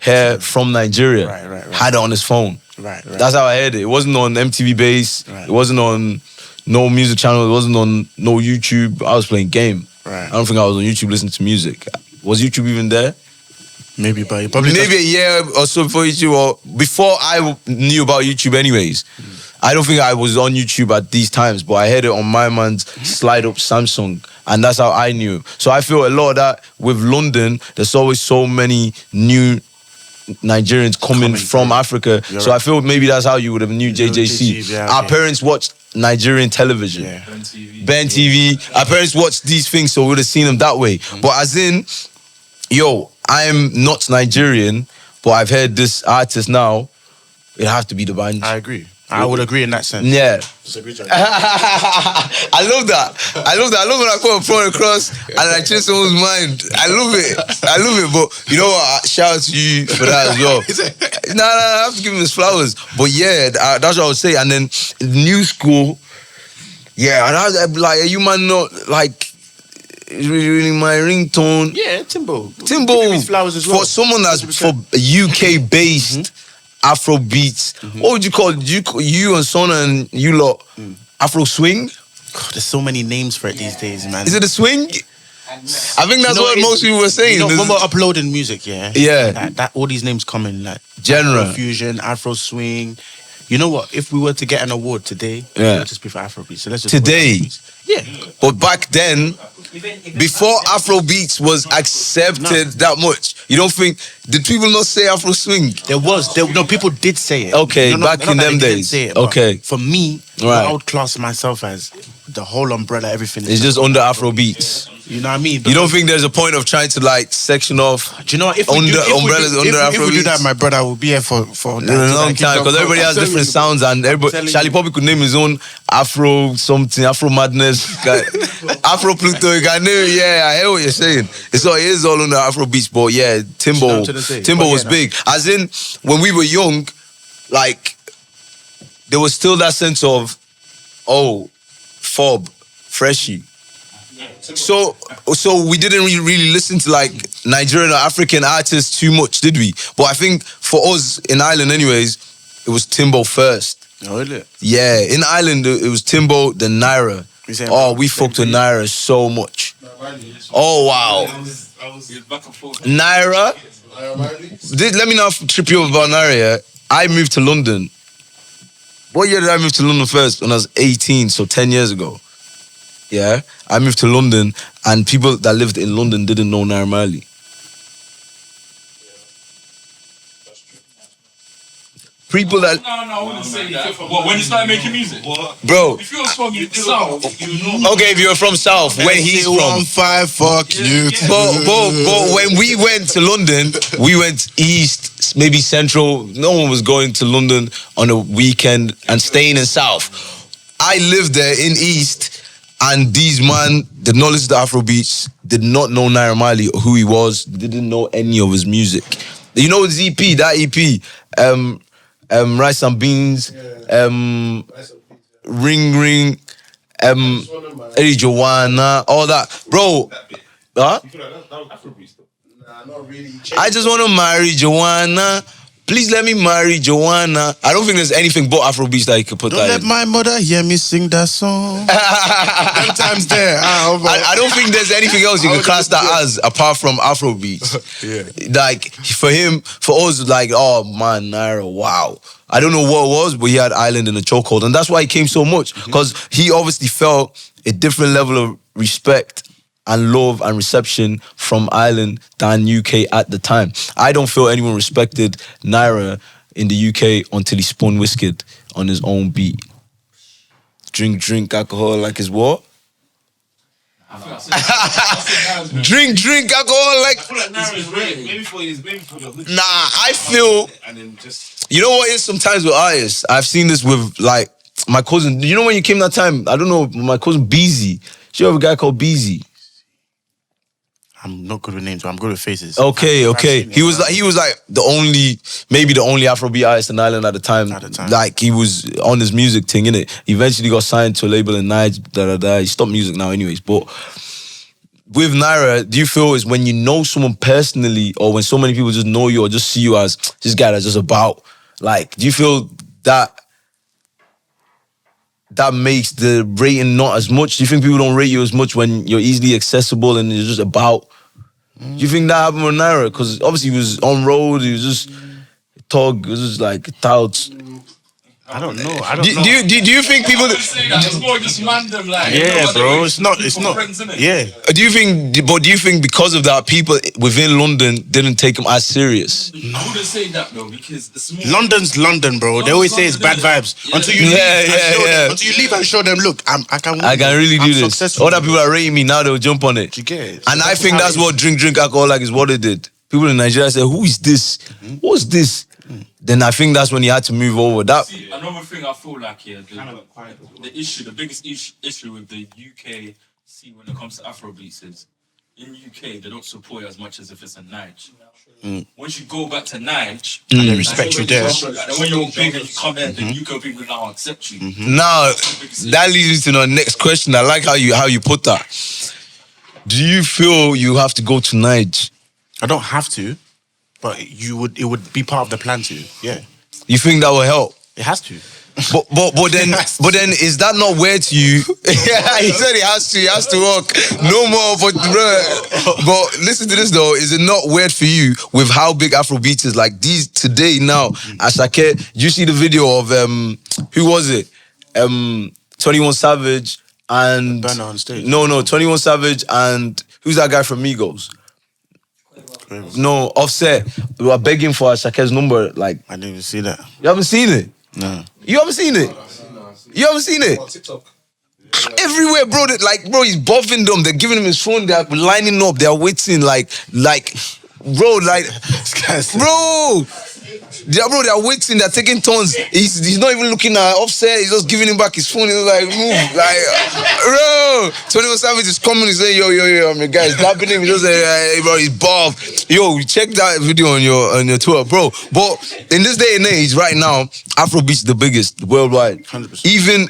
here from Nigeria. Right. Had it on his phone. Right. That's how I heard it. It wasn't on MTV Base. Right. It wasn't on no music channel. It wasn't on no YouTube. I was playing game. Right. I don't think I was on YouTube listening to music. Was YouTube even there? Maybe, but probably maybe a year or so before YouTube, or before I knew about YouTube anyways. I don't think I was on YouTube at these times, but I heard it on my man's slide up Samsung, and that's how I knew. So I feel a lot of that with London, there's always so many new Nigerians coming from Africa. So I feel maybe that's how you would have knew JJC. Our parents watched Nigerian television. Yeah. Ben TV. Our parents watched these things, so we would have seen them that way. But as in, I'm not Nigerian, but I've heard this artist now, it'd have to be the band. I agree. I would agree in that sense. Yeah. I love that. I love when I put a point across and I change someone's mind. I love it. But you know what? Shout out to you for that as well. No, I have to give him his flowers. But yeah, that's what I would say. And then new school, and I was like, are you man not like really my ringtone? Yeah, Timbo. Timbo. His flowers as well. For someone that's for UK based. Afro Beats. What would you call it? You and Sona and you lot? Afro Swing? God, there's so many names for it these days, man. Is it a swing? I think that's what most people were saying. When we're uploading music, that all these names come in like genre, Afro Fusion, Afro Swing. You know what? If we were to get an award today, it would just be for Afro Beats. So let's just today. Yeah. But back then, before Afro Beats was accepted that much, you don't think, did people not say Afro Swing? No, people did say it. Okay, back in them days. Say it, okay. For me, I would class myself as the whole umbrella, everything. It's just under Afro Beats. You know what I mean? You don't think there's a point of trying to like section off? Do you know what? If umbrellas under Afro Beats? If we do that, my brother will be here for a long time because everybody has different sounds and everybody. Charlie Poppy could name his own Afro something, Afro Madness, Afro Pluto. You can name it. Yeah, I hear what you're saying. It is all under Afro Beats, but yeah, Timbo was big. As in, when we were young, like there was still that sense of, Fob, Freshie. So we didn't really listen to like Nigerian or African artists too much, did we? But I think for us in Ireland anyways, it was Timbo first. Oh, really? Yeah, in Ireland it was Timbo, then Naira. We fucked with Naira so much. Oh, wow. Naira? Let me not trip you up about Naira, yeah? I moved to London. What year did I move to London first? When I was 18, so 10 years ago. Yeah, I moved to London, and people that lived in London didn't know Naira Marley. people that... No, I wouldn't say that. What, when you started making music? Bro. If you're from South, Okay, if you're from South, where he's from. 5, fuck you. But when we went to London, we went east, maybe central. No one was going to London on a weekend and staying in South. I lived there in East, and these man did not listen to Afro Beats, did not know Naira Marley or who he was, didn't know any of his music. You know his EP, that EP, Rice and Beans, Ring Ring, Eddie Joanna, all that. Bro, huh? Nah, not really. I just want to marry Joanna. Please let me marry Joanna. I don't think there's anything but Afro Beats that you could put Don't that let in. my mother hear me sing that song. Sometimes there. I don't think there's anything else you can class that as apart from Afro Beats. Yeah. Like for him, for us, like, oh man, Naira, wow. I don't know what it was, but he had Island in the chokehold, and that's why he came so much, because he obviously felt a different level of respect and love and reception from Ireland than UK at the time. I don't feel anyone respected Naira in the UK until he spun Wizkid on his own beat. Drink alcohol like his what? Drink alcohol like... Maybe for the hood. Nah, I feel... And then just... You know what is sometimes with artists? I've seen this with like my cousin. You know when you came that time? I don't know, my cousin Beezy. You have a guy called Beezy. I'm not good with names, but I'm good with faces. Okay. He was like maybe the only Afrobeat artist in Ireland at the time. Like he was on his music thing, innit? He eventually got signed to a label in Nigeria. He stopped music now anyways. But with Naira, do you feel is when you know someone personally, or when so many people just know you or just see you as this guy that's just about, like, do you feel that makes the rating not as much? Do you think people don't rate you as much when you're easily accessible and you're just about? Do you think that happened with Naira? Because obviously he was on road, he was just talk, it was just like touts. I don't know. Do you think people? It's more just random, like. Yeah, bro. It's not. Friends, Yeah. Do you think because of that, people within London didn't take him as serious? I wouldn't say that though, because it's more... London's London, bro. They always say it's bad vibes until you leave. Until you leave and show them, look, I can really do this. Successful. Other people are rating me now; they'll jump on it. You get it? And I think that's what drink alcohol like is what it did. People in Nigeria say, "Who is this? What's this?" Then I think that's when he had to move over. That. See, another thing I feel like here, the biggest issue with the UK scene when it comes to Afrobeats is, in UK they don't support you as much as if it's a Nige. Once you go back to Nige, and they respect you there. And when you're big and you come here, then UK people now accept you. Now that leads me to the next question. I like how you put that. Do you feel you have to go to Nige? I don't have to, but it would be part of the plan to. Yeah. You think that will help? It has to. But then is that not weird to you? Yeah, he said he has to work no more. But listen to this though, is it not weird for you with how big Afrobeats is? Like these today now, Asake, you see the video of who was it? 21 Savage and Burner on stage. No, 21 Savage and who's that guy from Migos? No, Offset. We were begging for Ashake's number. Like, I didn't even see that. You haven't seen it? No. You haven't seen it? You haven't seen it? TikTok. Everywhere, bro. Bro, he's buffing them. They're giving him his phone. They're lining up. They're waiting. Bro, they're waiting. They're taking turns. He's not even looking at Offset. He's just giving him back his phone. He's like, move. Bro. 21 Savage is coming. He's saying, yo, I'm the guy. He's dapping him. He's just saying, hey, bro, he's buff. Yo, check that video on your Twitter, bro. But in this day and age, right now, Afrobeats is the biggest worldwide. 100%. Even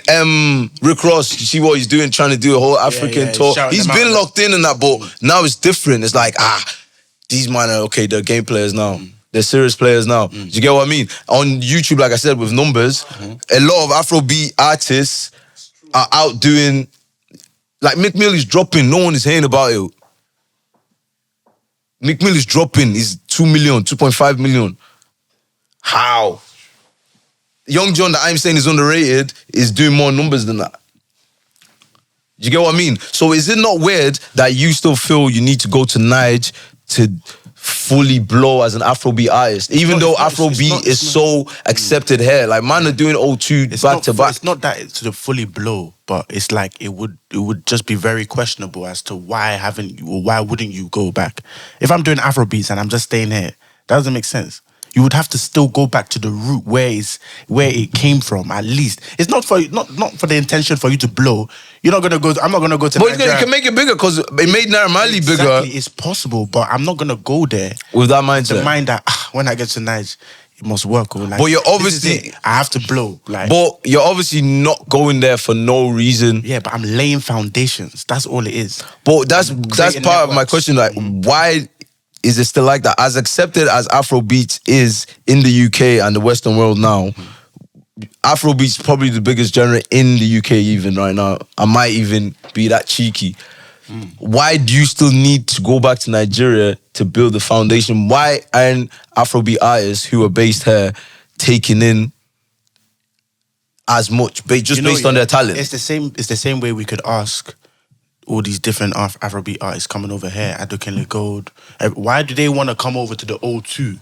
Rick Ross, you see what he's doing, trying to do a whole African tour. He's been locked in that, but now it's different. It's like, these men are okay, they're game players now. They're serious players now. Do you get what I mean? On YouTube, like I said, with numbers, a lot of Afrobeat artists are out doing, like Mick Mill is dropping, no one is hearing about it. Mick Mill is dropping, he's 2 million, 2.5 million. How? Young John that I'm saying is underrated is doing more numbers than that. Do you get what I mean? So is it not weird that you still feel you need to go to Nige fully blow as an Afrobeat artist, even though Afrobeat is so accepted here. Like man are doing O2 back to back. It's not that it's to fully blow, but it's like it would just be very questionable as to why wouldn't you go back? If I'm doing Afrobeats and I'm just staying here, that doesn't make sense. You would have to still go back to the root where it came from. At least it's not for the intention for you to blow. You're not gonna go. I'm not gonna go to. But you can make it bigger because it made Naira Marley bigger. Exactly, it's possible, but I'm not gonna go there with that mindset. The mind that when I get to Niger, it must work. Or like, but you're obviously I have to blow. Like, but you're obviously not going there for no reason. Yeah, but I'm laying foundations. That's all it is. But that's part of my question. Like, why is it still like that? As accepted as Afrobeats is in the UK and the Western world now, Afrobeats is probably the biggest genre in the UK even right now. I might even be that cheeky. Why do you still need to go back to Nigeria to build the foundation? Why aren't Afrobeat artists who are based here taking in as much based on their talent? It's the same way we could ask all these different Afrobeat artists coming over here, Adekunle Gold. Why do they want to come over to the O2?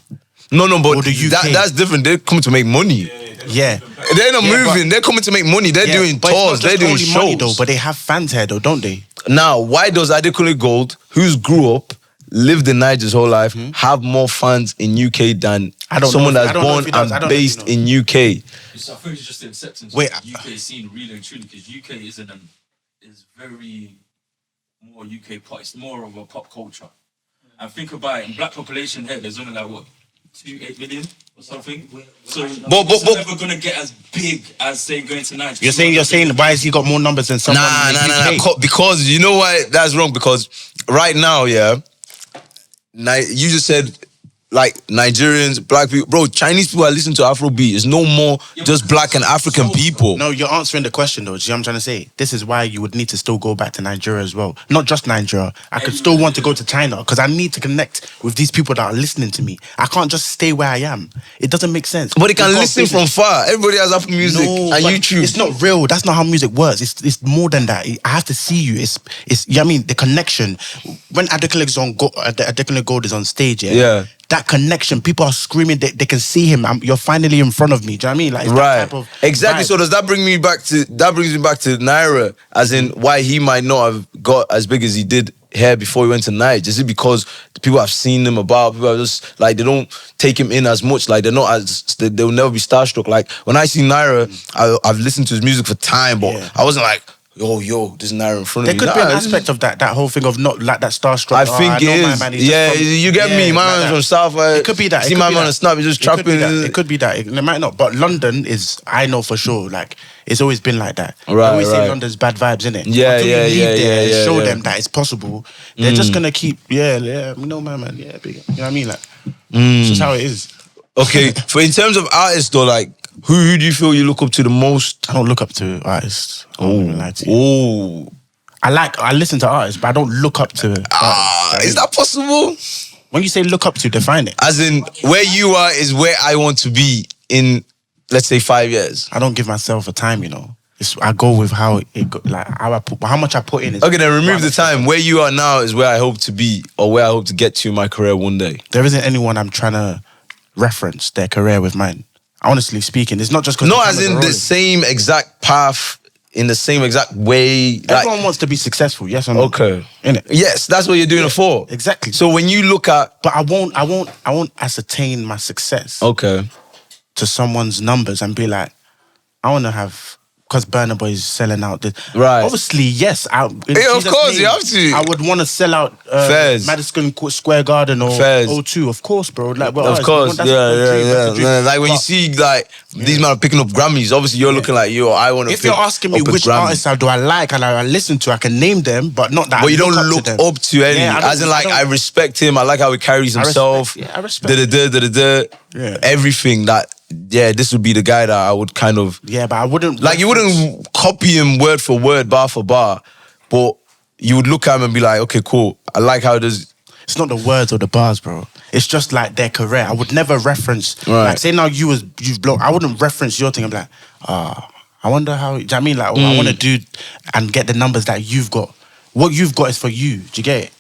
No, but that's different. They're coming to make money. Yeah. They're not moving. They're coming to make money. They're doing tours. They're doing shows. Money, though, but they have fans here, though, don't they? Now, why does Adekunle Gold, who's grew up, lived in Niger his whole life, have more fans in UK than someone that's born and based in UK? I think it's just the acceptance of the UK scene, really and truly, because UK is very more UK pop. It's more of a pop culture. And think about it, in black population here, there's only like what, 8 million or something. So it's never gonna get as big as say going to Nigeria. You're saying why has he got more numbers than someone? Nah. Because you know why that's wrong. Because right now, you just said like Nigerians, black people, bro. Chinese people are listening to Afrobeat. It's no more just black and African people. No, you're answering the question though. Do you know what I'm trying to say? This is why you would need to still go back to Nigeria as well. Not just Nigeria. I could still want to go to China because I need to connect with these people that are listening to me. I can't just stay where I am. It doesn't make sense. But they can listen from far. Everybody has Apple Music and YouTube. It's not real. That's not how music works. It's more than that. I have to see you. It's you know what I mean? The connection. When Adekunle Gold is on stage, that connection, people are screaming, they can see him. You're finally in front of me. Do you know what I mean? Like, it's that type of exactly. vibe. So does that bring me back to Naira, as in why he might not have got as big as he did here before he went to Niger? Is it because the people have seen him about, people are just like, they don't take him in as much, like they'll never be starstruck. Like when I see Naira, I've listened to his music for time, but I wasn't like, yo, this is Naira in front of me. There could be an aspect of that whole thing of not like that starstruck. I think it is. You get me. My man's from South. It could be that. See my man on Snap, he's just trapping. It could be that. It might not. But London is, I know for sure, like, it's always been like that. Right, always say London's bad vibes, innit? Yeah, Until you leave there and show them that it's possible, they're just going to keep, no, my man, big. You know what I mean? Like, it's just how it is. Okay, for in terms of artists though, like, who do you feel you look up to the most? I don't look up to artists. I won't even lie to you. I listen to artists, but I don't look up to artists. Is that possible? When you say look up to, define it. As in, where you are is where I want to be in, let's say, 5 years. I don't give myself a time, you know. I go with how much I put in. Okay, then remove the time. Where you are now is where I hope to be, or where I hope to get to in my career one day. There isn't anyone I'm trying to reference their career with mine. Honestly speaking, it's not just because... No, as in the same exact path, in the same exact way. Everyone wants to be successful, yes or no? Okay. Innit? Yes, that's what you're doing it for. Exactly. So when you look at... But I won't ascertain my success to someone's numbers and be like, I want to have... Because Burna Boy is selling out. Right. Obviously, yes. Of course, you have to. I would want to sell out Madison Square Garden or O2, of course, bro. Like, well, of course, yeah. Like when you see like these men are picking up Grammys, obviously you're looking like, I want to. If you're asking me which artists do I like and I listen to, I can name them, but not that. But you don't look up to any. As in, like, I respect him. I like how he carries himself. I respect. Everything that. Yeah, this would be the guy that I would kind of... Yeah, but I wouldn't... Like, you wouldn't copy him word for word, bar for bar, but you would look at him and be like, okay, cool. I like how it does... It's not the words or the bars, bro. It's just like their career. I would never reference... Like, say now you've blown... I wouldn't reference your thing and be like, I wonder how... Do you know what I mean? Like, I want to do and get the numbers that you've got. What you've got is for you. Do you get it?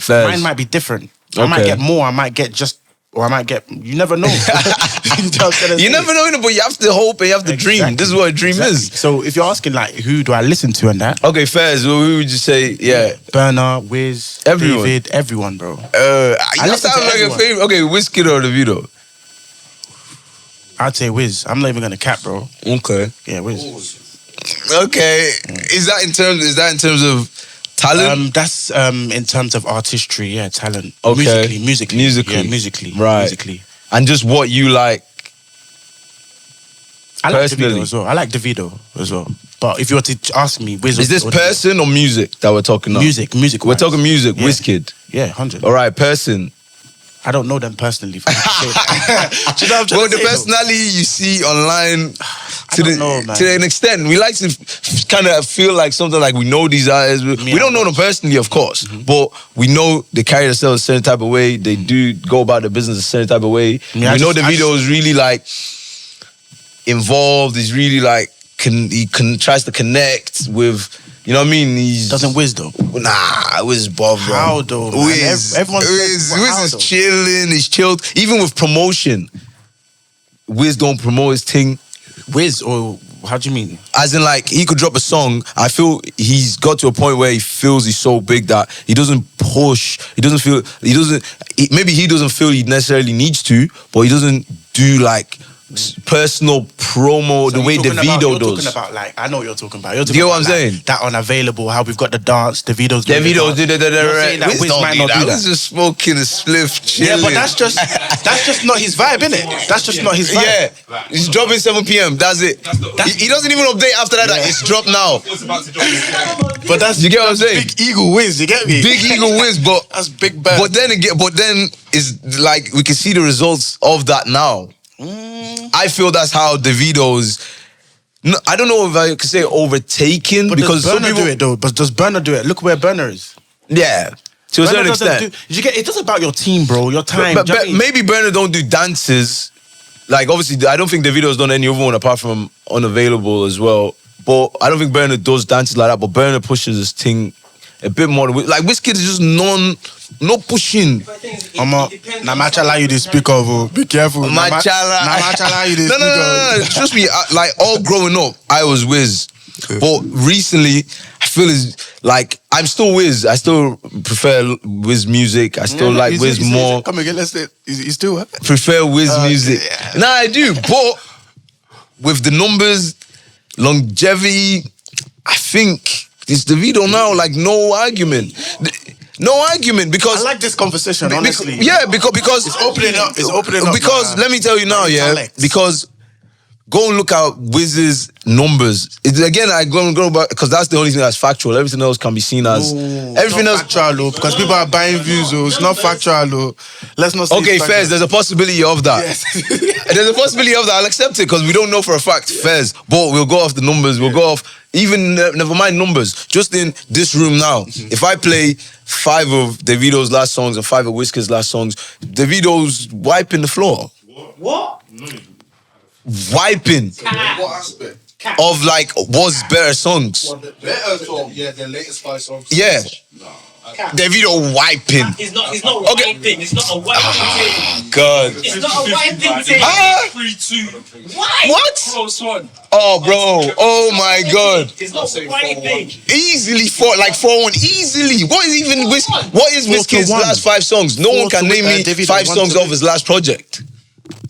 Mine might be different. I might get more. I might get just. Or I might get, you never know. You never know, but you have to hope and you have to dream. This is what a dream is. So if you're asking like, who do I listen to and that? Okay, Fairs, who would you say? Yeah. Burner, Wiz, everyone. David, everyone, bro. You sound like a favorite. Okay, Wizkid or Davido? I'd say Wiz. I'm not even gonna cap, bro. Okay. Yeah, Wiz. Okay. Is that in terms of talent? That's in terms of artistry, yeah, talent. Okay. Musically. Yeah, musically. Right. Musically. And just what you like. I like Davido as well. I like Davido as well. But if you were to ask me, Wiz is this person or music that we're talking about? Music. We're talking music, yeah. Wizkid. Yeah, 100. All right, person. I don't know them personally. Well, the personality you see online to an extent, we like to kind of feel like something like we know these artists. We don't know them personally, of course, but we know they carry themselves a certain type of way. They do go about the business a certain type of way. We know the video is really like involved. He's really like tries to connect with. You know what I mean? Doesn't Wiz though? Nah, Wiz Bob, bro. How though? Wiz is chilling. He's chilled. Even with promotion, Wiz don't promote his thing. Wiz, or how do you mean? As in, like, he could drop a song. I feel he's got to a point where he feels he's so big that he doesn't push. Maybe he doesn't feel he necessarily needs to, but he doesn't do like personal promo the way Davido does. You're talking about like, I know what you're talking about. Do you know what I'm saying? That unavailable, how we've got the dance, Davido did Wiz might not do that. Wiz just smoking a spliff, chilling. Yeah, but that's just not his vibe, innit? That's just not his vibe. Yeah, he's dropping 7 p.m. That's it. He doesn't even update after that. Like, it's dropped now. But that's, you get what I'm saying? Big Eagle Wiz, you get me? Big Eagle Wiz, but that's big bad. But then it's like we can see the results of that now. I feel that's how Davido's. No, I don't know if I could say overtaken, but because does Burner do it though? But does Burner do it? Look where Burner is. Yeah, to a certain extent. It's just about your team, bro. Your time. But maybe Burner don't do dances. Like, obviously, I don't think Davido's done any other one apart from Unavailable as well. But I don't think Burner does dances like that. But Burner pushes his thing a bit more. Like, Wizkid is just no pushing. Nah, match allow you to speak of. Be careful. Match allow you to speak No. Trust me, like, all growing up, I was Wiz. But recently, I feel like I'm still Wiz. I still prefer Wiz music. I still like Wiz more. Come again, let's say you still prefer Wiz music. Yeah. Nah, I do. But with the numbers, longevity, I think it's Davido now. Like, no argument. No argument, because I like this conversation, honestly. Because it's opening up. It's opening up. Because let me tell you now, because go and look at Wiz's numbers. Again, I go back because that's the only thing that's factual. Everything else can be seen as everything else factual, because people are buying views. It's not factual. Let's not say. Okay, Fairs. There's a possibility of that. Yes. There's a possibility of that. I'll accept it because we don't know for a fact. Fairs, but we'll go off the numbers. We'll go off even never mind numbers. Just in this room now, if I play 5 of Davido's last songs and 5 of Wizkid's last songs, Davido's wiping the floor. What? Wiping. What aspect? Of like what's better songs. The better song, their latest 5 songs. Yeah. Davido wiping. It's not wiping. It's not a wiping thing. God. It's not a wiping thing. 3-2. What? Close one. Oh, bro. Oh my God. It's not wiping. Easily 4-1. Easily. What is Wizkid's last 5 songs? No one can name me 5 songs off his last project.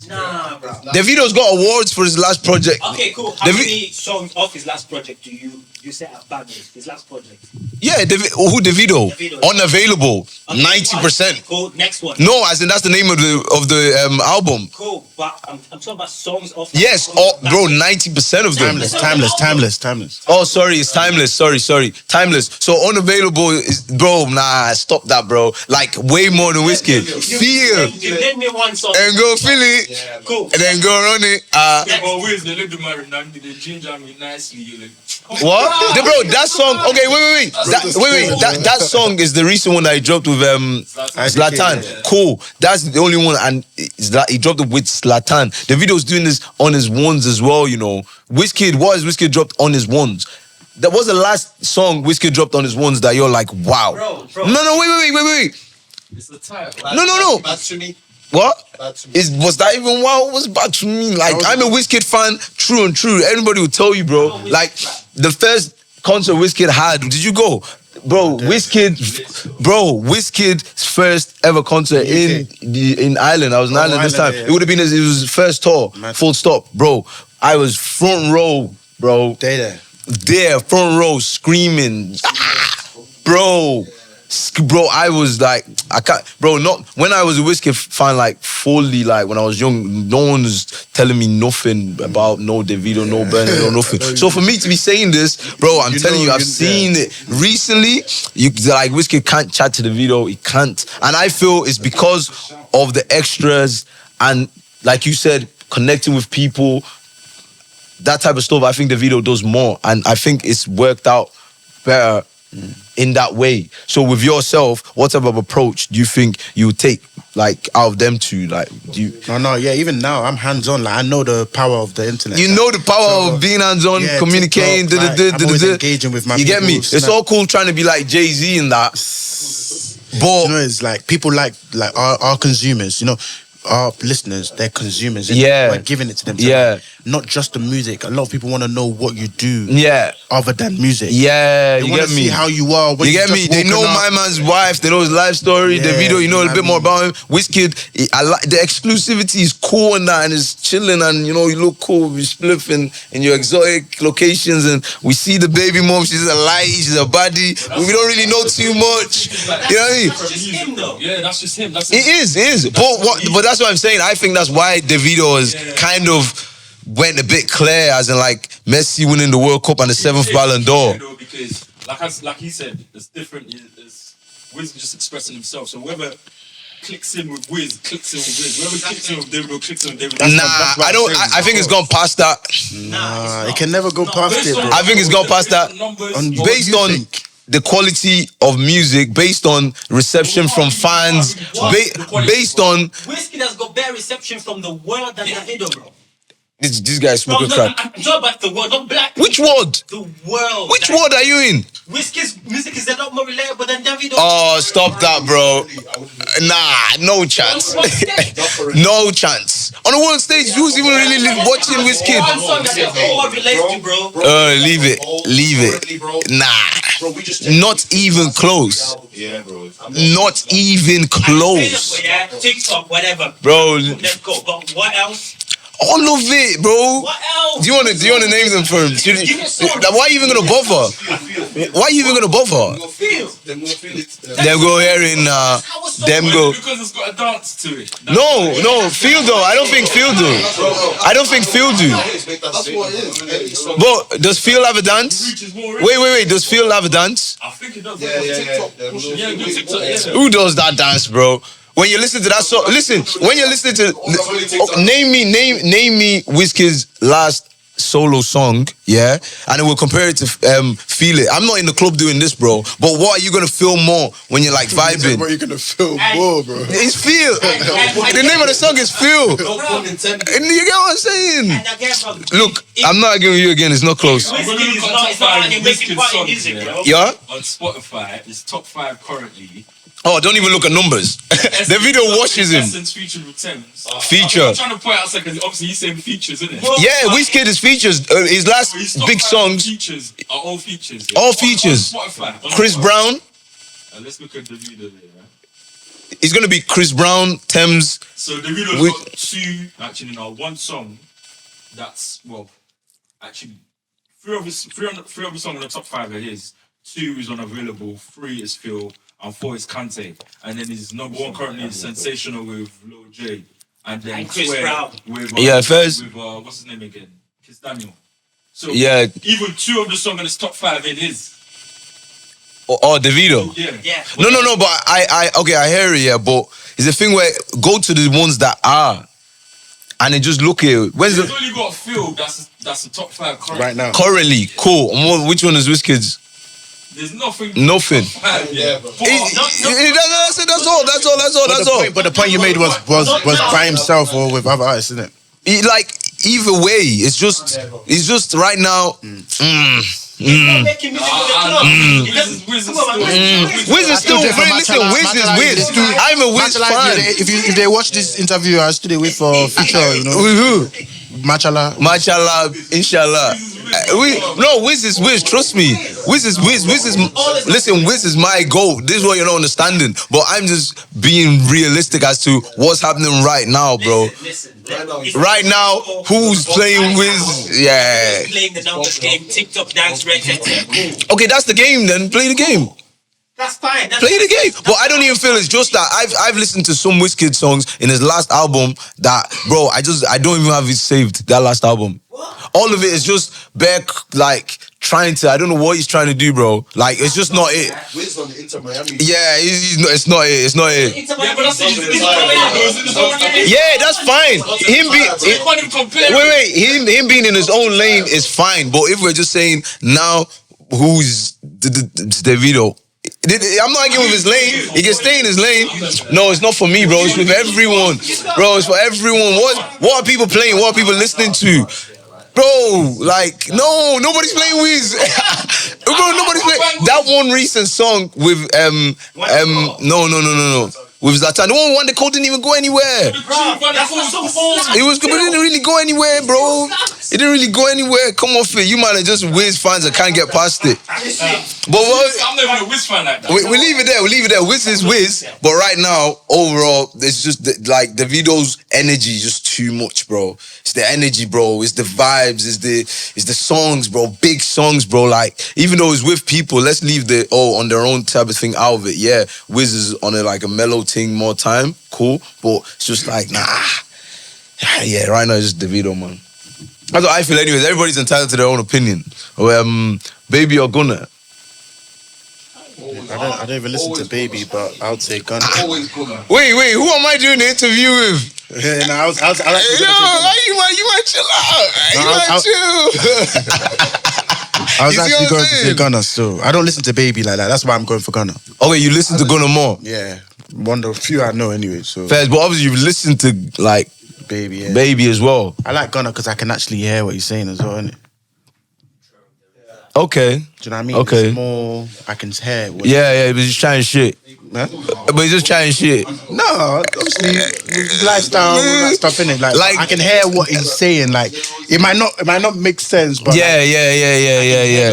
Nah, bro. Davido's got awards for his last project. Okay, cool. How many songs off his last project do you set at bangers? His last project? Yeah, Davido? Unavailable. Okay, 90%. Cool. Next one. No, as in that's the name of the album. Cool, but I'm talking about songs off. Yes, bro, 90% of them. Timeless. Oh, sorry, it's timeless. Sorry. Timeless. So Unavailable is, bro, nah, stop that, bro. Like, way more than Wizkid. Feel. You name me one song. And go feel it. Yeah, cool. And then go run it. Yeah, but where's the little man? They ginger me nicely. What? Bro, that song. Okay, wait. That song is the recent one that he dropped with Zlatan. Yeah. Cool. That's the only one, and he dropped it with Zlatan. The video's doing this on his ones as well, you know. Wizkid dropped on his ones. That was the last song Wizkid dropped on his ones that you're like, wow. Bro. No, wait. It's the title. No. Bad to me. What? Bad to me. Was that even what was bad to me? Like, I'm a Wizkid fan, true and true. Everybody will tell you, bro. Like, the first concert Wizkid had, did you go? Bro, Wizkid's first ever concert in Ireland. I was in Ireland this time. Yeah. It would have been it was his first tour, full stop, bro. I was front row, bro. There. Front row, screaming, bro. Bro, I was like, I can't, bro. Not when I was a Wizkid fan, like fully, like when I was young, no one was telling me nothing about no Davido, no Burner, no nothing. So for me to be saying this, bro, I'm telling you, I've seen it recently. You like Wizkid can't chat to Davido, he can't, and I feel it's because of the extras and, like you said, connecting with people, that type of stuff. I think Davido does more, and I think it's worked out better. In that way. So with yourself, what type of approach do you think you would take, like, out of them two? Like, do you? No. Yeah, even now I'm hands-on. Like, I know the power of the internet. You know the power of being hands-on, communicating. TikTok, I'm always engaging with my You people. get me? It's all cool trying to be like Jay-Z and that. But you know, it's like people like our consumers. You know, our listeners, they're consumers. Yeah. We're giving it to them. Yeah. Not just the music. A lot of people want to know what you do. Yeah. Other than music. Yeah, They you want get to me? see how you are. When You get me? They know my man's wife. They know his life story. Yeah, Davido, you know a I bit more mean- about him. Wizkid, I like the exclusivity is cool and that, and it's chilling, and you know you look cool. You spliff in your exotic locations, and we see the baby mom. She's a light. She's a body. We don't really know too much. You know what I mean? That's just him, though. Yeah, that's just him. That's It is. But that's what I'm saying. I think that's why Davido has kind of went a bit clear, as in like Messi winning the World Cup and the 7th Ballon d'Or. Because, like he said, it's different. It's Wiz just expressing himself. So whoever clicks in with Wiz, clicks in with Wiz. Whoever clicks in with Davido, clicks in with Davido. Nah, I don't. I think it's gone past that. It can never go past it, bro. I think it's gone past that. Based on the quality of music, based on reception from fans, based on Wizkid has got better reception from the world than Davido, bro. this guy smoking crack. I'm talking about the world, not black. Which word? The world. Which word are you in? Wizkid's music is a lot more relatable than Davido. Oh, stop that, bro. Nah, no chance. No chance. On the world stage, who's even really watching Wizkid? One song that everyone relates to, bro. Leave it. Nah, not even close. Yeah, bro. Not even close. Yeah, TikTok, whatever. Bro, Let's go. But what else? all of it, bro. What else? Do you wanna name them for him? Why are you even gonna bother? Why are you even gonna bother? Them go here in them go. Because it's got a dance to it. No, Phil though. I don't think Phil do. I don't think Phil do. That's what it is. But does Phil have a dance? Wait. Does Phil have a dance? I think it does. Yeah. Yeah, good TikTok. Yeah. Who does that dance, bro? When you listen to that song, when you're listening to, name me Wizkid's last solo song, yeah, and then we'll compare it to Feel It. I'm not in the club doing this, bro, but what are you gonna feel more when you're like vibing? What are you gonna feel more, bro? It's Feel. The name of the song is Feel. And you get what I'm saying? And again, bro, Look, I'm not arguing with you again, it's not close. Wizkid is not fucking making party music, bro. Yeah? On Spotify, it's top 5 currently. Oh, don't even look at numbers. The video washes him. Essence featured with Thames. Feature. I'm trying to point out because obviously he's saying features, isn't it? Yeah, Wizkid is features. His last His top big 5 songs, features are all features. all features. On Spotify. On Chris Spotify. Brown. Let's look at Davido there. Yeah? It's gonna be Chris Brown, Thames. So Davido's We- got 2, actually no, 1 song that's, well, actually 3 of his songs in the top 5 are his. 2 is unavailable, 3 is Phil, and 4 is Kante. And then his number 1 currently is Sensational with Lil J. And then And Chris Swear Brown. with Yeah, first. with what's his name again? Kiss Daniel. So Yeah. even 2 of the songs in his top 5 in his. Or Davido. Yeah. Yeah. No, but I hear it, yeah, but it's a thing where go to the ones that are, and then just look at it. Where's He's the only got Phil, that's the top 5 currently. Right now. currently cool? And which one is Wizkid's? There's nothing. Nothing. Top 5 yet. But That's all. But the point you made was by himself or with other artists, isn't it? Like either way, it's just right now. He's not making music for the club. Wiz is still, listen, Wiz is Wiz. I'm a Wiz fan. If they watch this interview, I still wait for feature, you know. With who? Machala, inshallah. Wiz is Wiz, trust me. Wiz is Wiz. Listen, Wiz is my goal. This is what you're not understanding. But I'm just being realistic as to what's happening right now, bro. Listen. Right now, who's playing Wiz? Yeah. Playing the numbers game, TikTok dance, red, cool. Okay, that's the game then. Play the game. That's fine. Play the game. But I don't even feel it's just that. I've listened to some Wizkid songs in his last album that, bro, I don't even have it saved, that last album. What? All of it is just bare, like, trying to, I don't know what he's trying to do, bro. Like, it's just not it. Wiz on Inter Miami. Yeah, it's not it. It's not it. Yeah, but that's Yeah, that's fine. Him being in his own lane is fine. But if we're just saying now, who's Davido? I'm not arguing with his lane. He can stay in his lane. No, it's not for me, bro. It's with everyone. Bro, it's for everyone. What are people playing? What are people listening to? Bro, like, no, nobody's playing Wiz. Bro, nobody's playing. That one recent song with, no. With Zlatan. The one they called didn't even go anywhere. It didn't really go anywhere, bro. It didn't really go anywhere. Come off it. You might have just Wiz fans that can't get past it. But I'm not even a Wiz fan like that. we leave it there. Wiz is Wiz. But right now, overall, it's just like Davido's energy is just too much, bro. It's the energy, bro. It's the vibes. It's the songs, bro. Big songs, bro. Like, even though it's with people, let's leave the on their own type of thing out of it. Yeah, Wiz is on a mellow thing more time. Cool. But it's just like, nah. Yeah, right now it's just Davido, man. That's what I feel anyways. Everybody's entitled to their own opinion. Baby or Gunna? I don't even listen to Baby, but I would say Gunna. Wait, who am I doing the interview with? Yeah, no, I like you might chill out. I was actually going to say Gunna still. I don't listen to Baby like that. That's why I'm going for Gunna. Okay, you listen to Gunna more? Yeah. One of the few I know anyway. So. Fairs, but obviously you've listened to like Baby, yeah. Baby as well. I like Gunna because I can actually hear what he's saying as well, innit? Okay. Do you know what I mean? Okay. It's more, I can hear what but he's just trying shit. Huh? But he's just trying shit. No, obviously lifestyle, all that stuff, innit? Like I can hear what he's saying. Like it might not make sense, but yeah.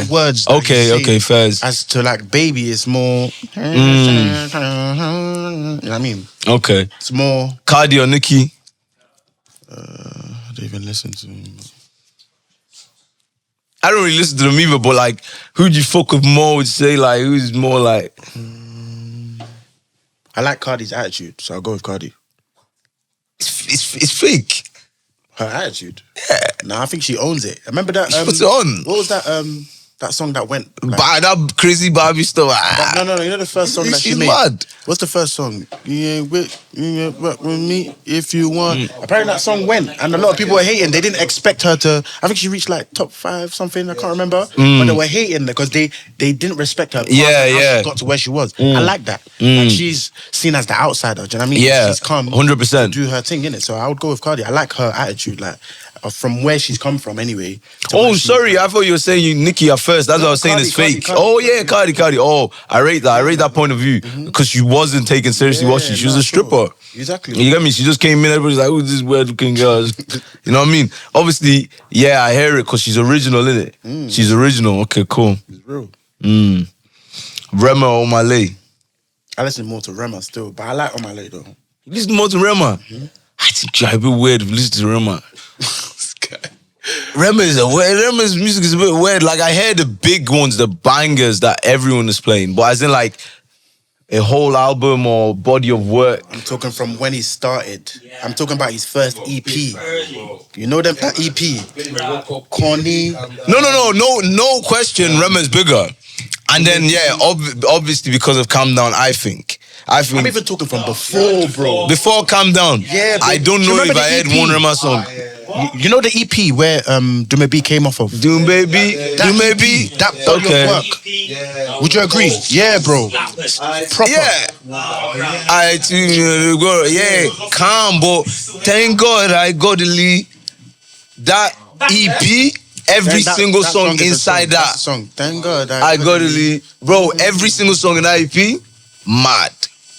The words. Okay, fairs. As to like Baby, it's more. You know what I mean? Okay. It's more. Cardi or Nicki? I don't even listen to him. I don't really listen to them either, but like, who do you fuck with more? Would you say like who's more like? I like Cardi's attitude, so I'll go with Cardi. It's fake. Her attitude? Yeah. Nah, I think she owns it. Remember that? She puts it on. What was that? That song that went. Like, that crazy Barbie stuff. No. You know the first song that she made? Mad. What's the first song? You ain't with me if you want. Apparently that song went, and a lot of people were hating. They didn't expect her to. I think she reached like top 5 something. I can't remember. But they were hating because they didn't respect her. Yeah. She got to where she was. I like that. Like she's seen as the outsider. Do you know what I mean? Yeah. She's come 100%. do her thing, innit? So I would go with Cardi. I like her attitude, like from where she's come from anyway. Oh, sorry. I thought you were saying Nicki at first. That's what I was saying. It's fake. Cardi. Oh yeah, Cardi. Oh, I rate that. I rate that point of view because she wasn't taken seriously. Was she? She was a stripper. Exactly. You get me? She just came in. Everybody's like, "Who's this weird-looking girl?" You know what I mean? Obviously, yeah, I hear it because she's original, innit? She's original. Okay, cool. It's real. Rema or Omale? I listen more to Rema still, but I like Omale though. You listen more to Rema? I think you're a bit weird if you listen to Rema. Rema's music is a bit weird. Like, I hear the big ones, the bangers that everyone is playing, but as in like a whole album or body of work. I'm talking from when he started. I'm talking about his first EP. You know that EP? Corny. No question. Rema's bigger. And then, yeah, obviously because of Calm Down, I think. I'm even talking from before, bro. Before Calm Down. Yeah, I don't know if I heard one Rema song. You know the EP where Doom B came off of? Doom Baby? That body of work. Would you agree? Yeah, bro. Proper. Yeah. Calm, but thank God I got the lead. That EP, every single song inside that. That's the song. Thank God. I gotta leave. Bro, every single song in that EP, mad.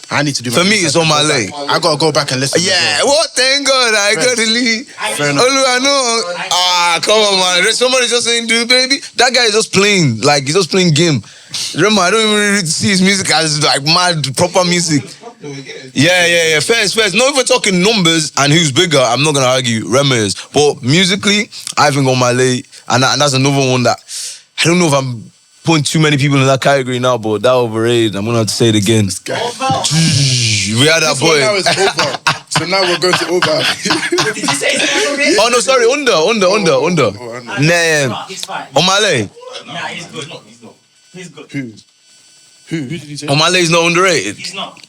I need to do. For me, it's on my leg. I gotta go back and listen. Yeah, what? Thank God, I gotta leave. I know. Come on, man. There's somebody just saying, dude, baby. That guy is just playing, like he's just playing game. Remember, I don't even really see his music as like mad, proper music. Yeah. First. No, if we're talking numbers and who's bigger, I'm not gonna argue. Rema is. But musically, I think on my leg, and that's another one that I don't know if I'm putting too many people in that category now, but that overrated. I'm gonna have to say it again. We had that boy. Now it's over. So now we're going to over. Did you say it's overrated? Oh no, sorry, under. Nah, He's fine. on my leg. Nah, he's good. He's good. Who did you say? On my leg's not underrated. He's not.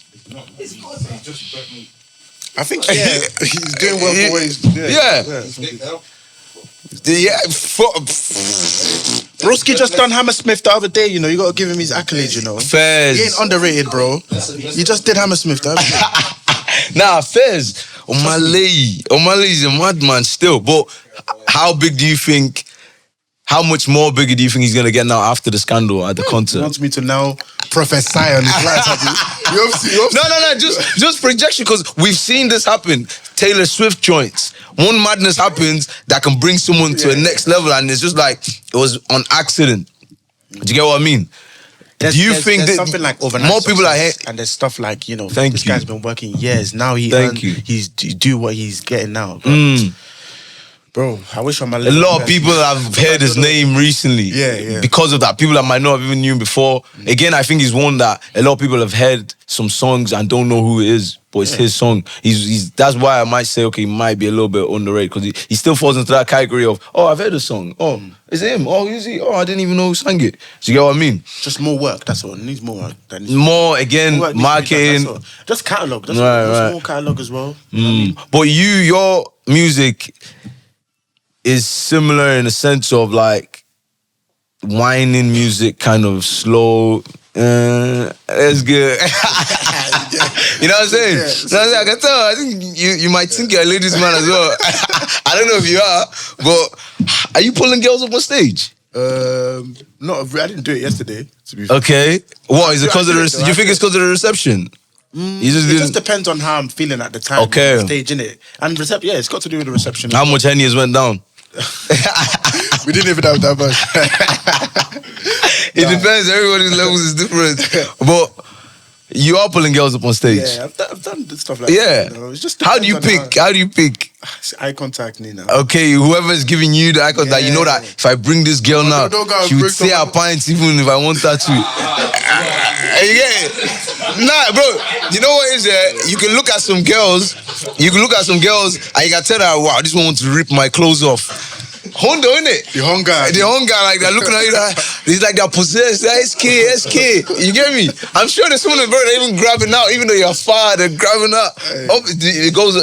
He's good. I think he's doing well for what he's doing. Yeah. Broski just done Hammersmith the other day, you know. You gotta give him his accolades, you know. Fez. He ain't underrated, bro. He just did Hammersmith the other day. Nah, Fez. Omale is a madman still. But how much more bigger do you think he's gonna get now after the scandal at the concert? He wants me to now prophesy on his life. No, just projection, because we've seen this happen. Taylor Swift joints. One madness happens that can bring someone to a next level, and it's just like it was on accident. Do you get what I mean? Do you think there's that something like overnight more people are and there's stuff like, you know, Thank this you. guy's been working years now. He's do what he's getting now. Bro, I wish on my a lot of people have heard his name recently. Yeah. Because of that. People that might not have even knew him before. Again, I think he's one that a lot of people have heard some songs and don't know who it is, but it's his song. He's that's why I might say, okay, he might be a little bit underrated, because he still falls into that category of, oh, I've heard the song. Oh, it's him. Oh, is he? Oh, I didn't even know who sang it. So you get what I mean? Just more work, that's all. It needs more work. More, again, More work needs to be done, marketing. that's all. Just catalogue. That's all. Just more catalogue as well. You know what I mean? But your music is similar in the sense of like whining music, kind of slow. That's good. You know what I'm saying? I can tell. I think you might think you're a ladies' man as well. I don't know if you are, but are you pulling girls up on stage? I didn't do it yesterday, to be fair. Okay. What is it because of the? You think it's because of the reception? It just depends on how I'm feeling at the time. Okay. On the stage, innit? And it's got to do with the reception. How much Henny has went down? We didn't even have that much. It depends. Everybody's levels is different. But you are pulling girls up on stage. Yeah, I've done stuff like that. You know? It's just How do you pick? How do you pick? It's eye contact, Nina. Okay, whoever's giving you the eye contact, you know that if I bring this girl now, she would say her pints even if I want her to. You get it? Nah, bro. You know what is it? You can look at some girls. And you can tell her, wow, this one wants to rip my clothes off. Honda, innit? The hunger, like they're looking at you like, it's like they're possessed. SK. You get me? I'm sure there's someone in the bird that even grabbing out, even though you're far, they're grabbing out.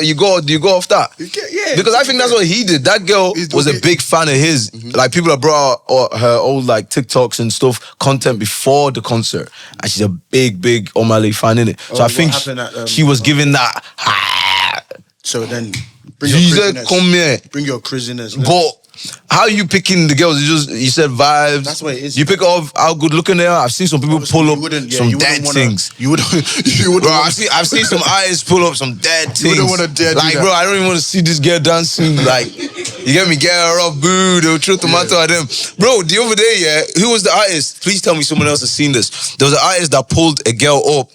You go off that. Because I think that's what he did. That girl was a big fan of his. Like people have brought out her old like TikToks and stuff, content before the concert, and she's a big Omale fan, innit? So I think she was giving that. So then, bring your craziness. But how you picking the girls? You said vibes. That's what it is. You pick off how good looking they are. I've seen some people pull up some dead things. You wouldn't. Bro, I've seen some eyes pull up some dead things. You wouldn't want to dare like, do that. bro, I don't even want to see this girl dancing. Like, you get me? Get her up, boo. They'll throw tomato at them. Bro, the other day, who was the artist? Please tell me someone else has seen this. There was an artist that pulled a girl up.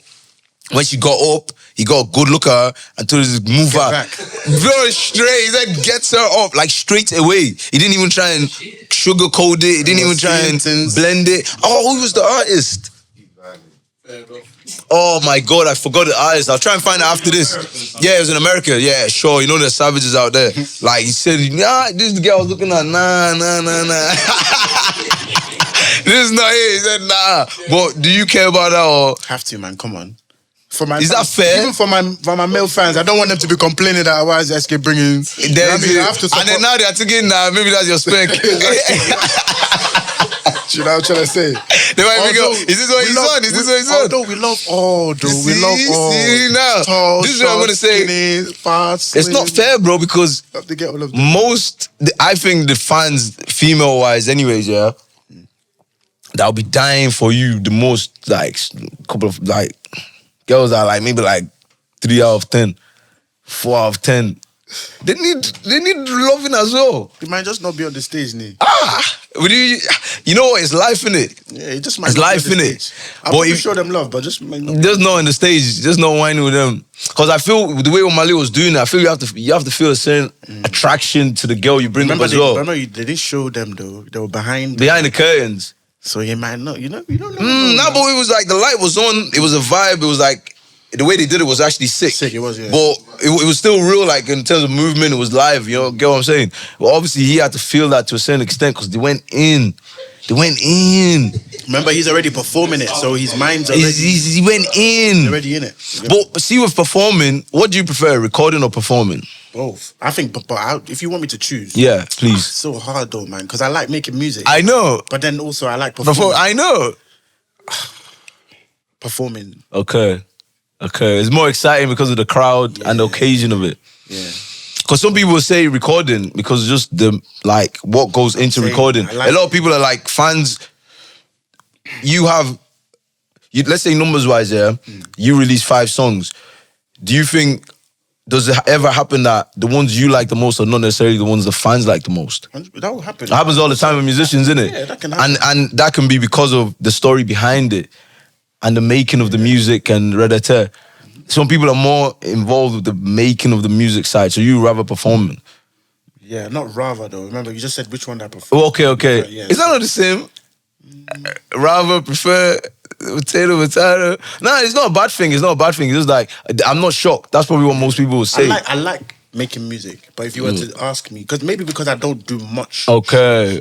When she got up, he got a good look at her and told her to move her. Very straight. He said, gets her up, like straight away. He didn't even try and sugarcoat it. He didn't even try and blend it. Oh, who was the artist? Oh my God, I forgot the artist. I'll try and find it after this. Yeah, it was in America. Yeah, sure. You know there's savages out there. Like he said, this girl was looking at, nah. This is not it. He said, nah. But do you care about that or? Have to, man. Come on. Is that fair? Even for my male fans, I don't want them to be complaining that why is SK bringing. I have to support. And then now they're thinking, maybe that's your spec. You know what I'm trying to say? They might be go, is this what he's on? Is this what he's on? No, we love all, dude. We love all. See now. Tall, this is what I'm going to say. Skinny, fast, it's not fair, bro, because to get all of them. I think the fans female-wise anyways, yeah, that'll be dying for you the most, like, couple of, like, girls are like, maybe like 3 out of 10, 4 out of 10. They need loving as well. They might just not be on the stage, nee. You know what? It's life, innit? Yeah, it just might It's not be life, on the innit? stage. I'm going to show them love, but just might not be. Just not on the stage, just not whining with them. Because I feel the way Omale was doing it, I feel you have to feel a certain attraction to the girl you bring up as well. Remember, they didn't show them though. They were behind the curtains. So you might not, you don't know. But it was like the light was on. It was a vibe. It was like the way they did it was actually sick. Sick, it was, yeah. But it was still real, like in terms of movement, it was live. You know, get what I'm saying? Well, obviously he had to feel that to a certain extent because they went in. Remember, he's already performing it, so his mind's already. He went in. He's already in it. But see, with performing, what do you prefer, recording or performing? Both. I think, but if you want me to choose, yeah, please. It's so hard though, man, because I like making music. I know. But then also I like performing. I know. Performing. Okay. It's more exciting because of the crowd and the occasion of it. Yeah. Because some people say recording because just the like what goes into recording. A lot of people are like fans. Let's say numbers wise, yeah. You release 5 songs. Do you think does it ever happen that the ones you like the most are not necessarily the ones the fans like the most? That will happen. It happens all the time with musicians, innit? Yeah, that can happen. And that can be because of the story behind it and the making of the music and redete. Some people are more involved with the making of the music side, so you rather performing. Yeah, not rather though. Remember, you just said which one I prefer. Oh, okay. Yeah, is that not the same? Rather prefer potato. No, it's not a bad thing. It's just like I'm not shocked. That's probably what most people would say. I like making music, but if you were to ask me, because I don't do much. Okay.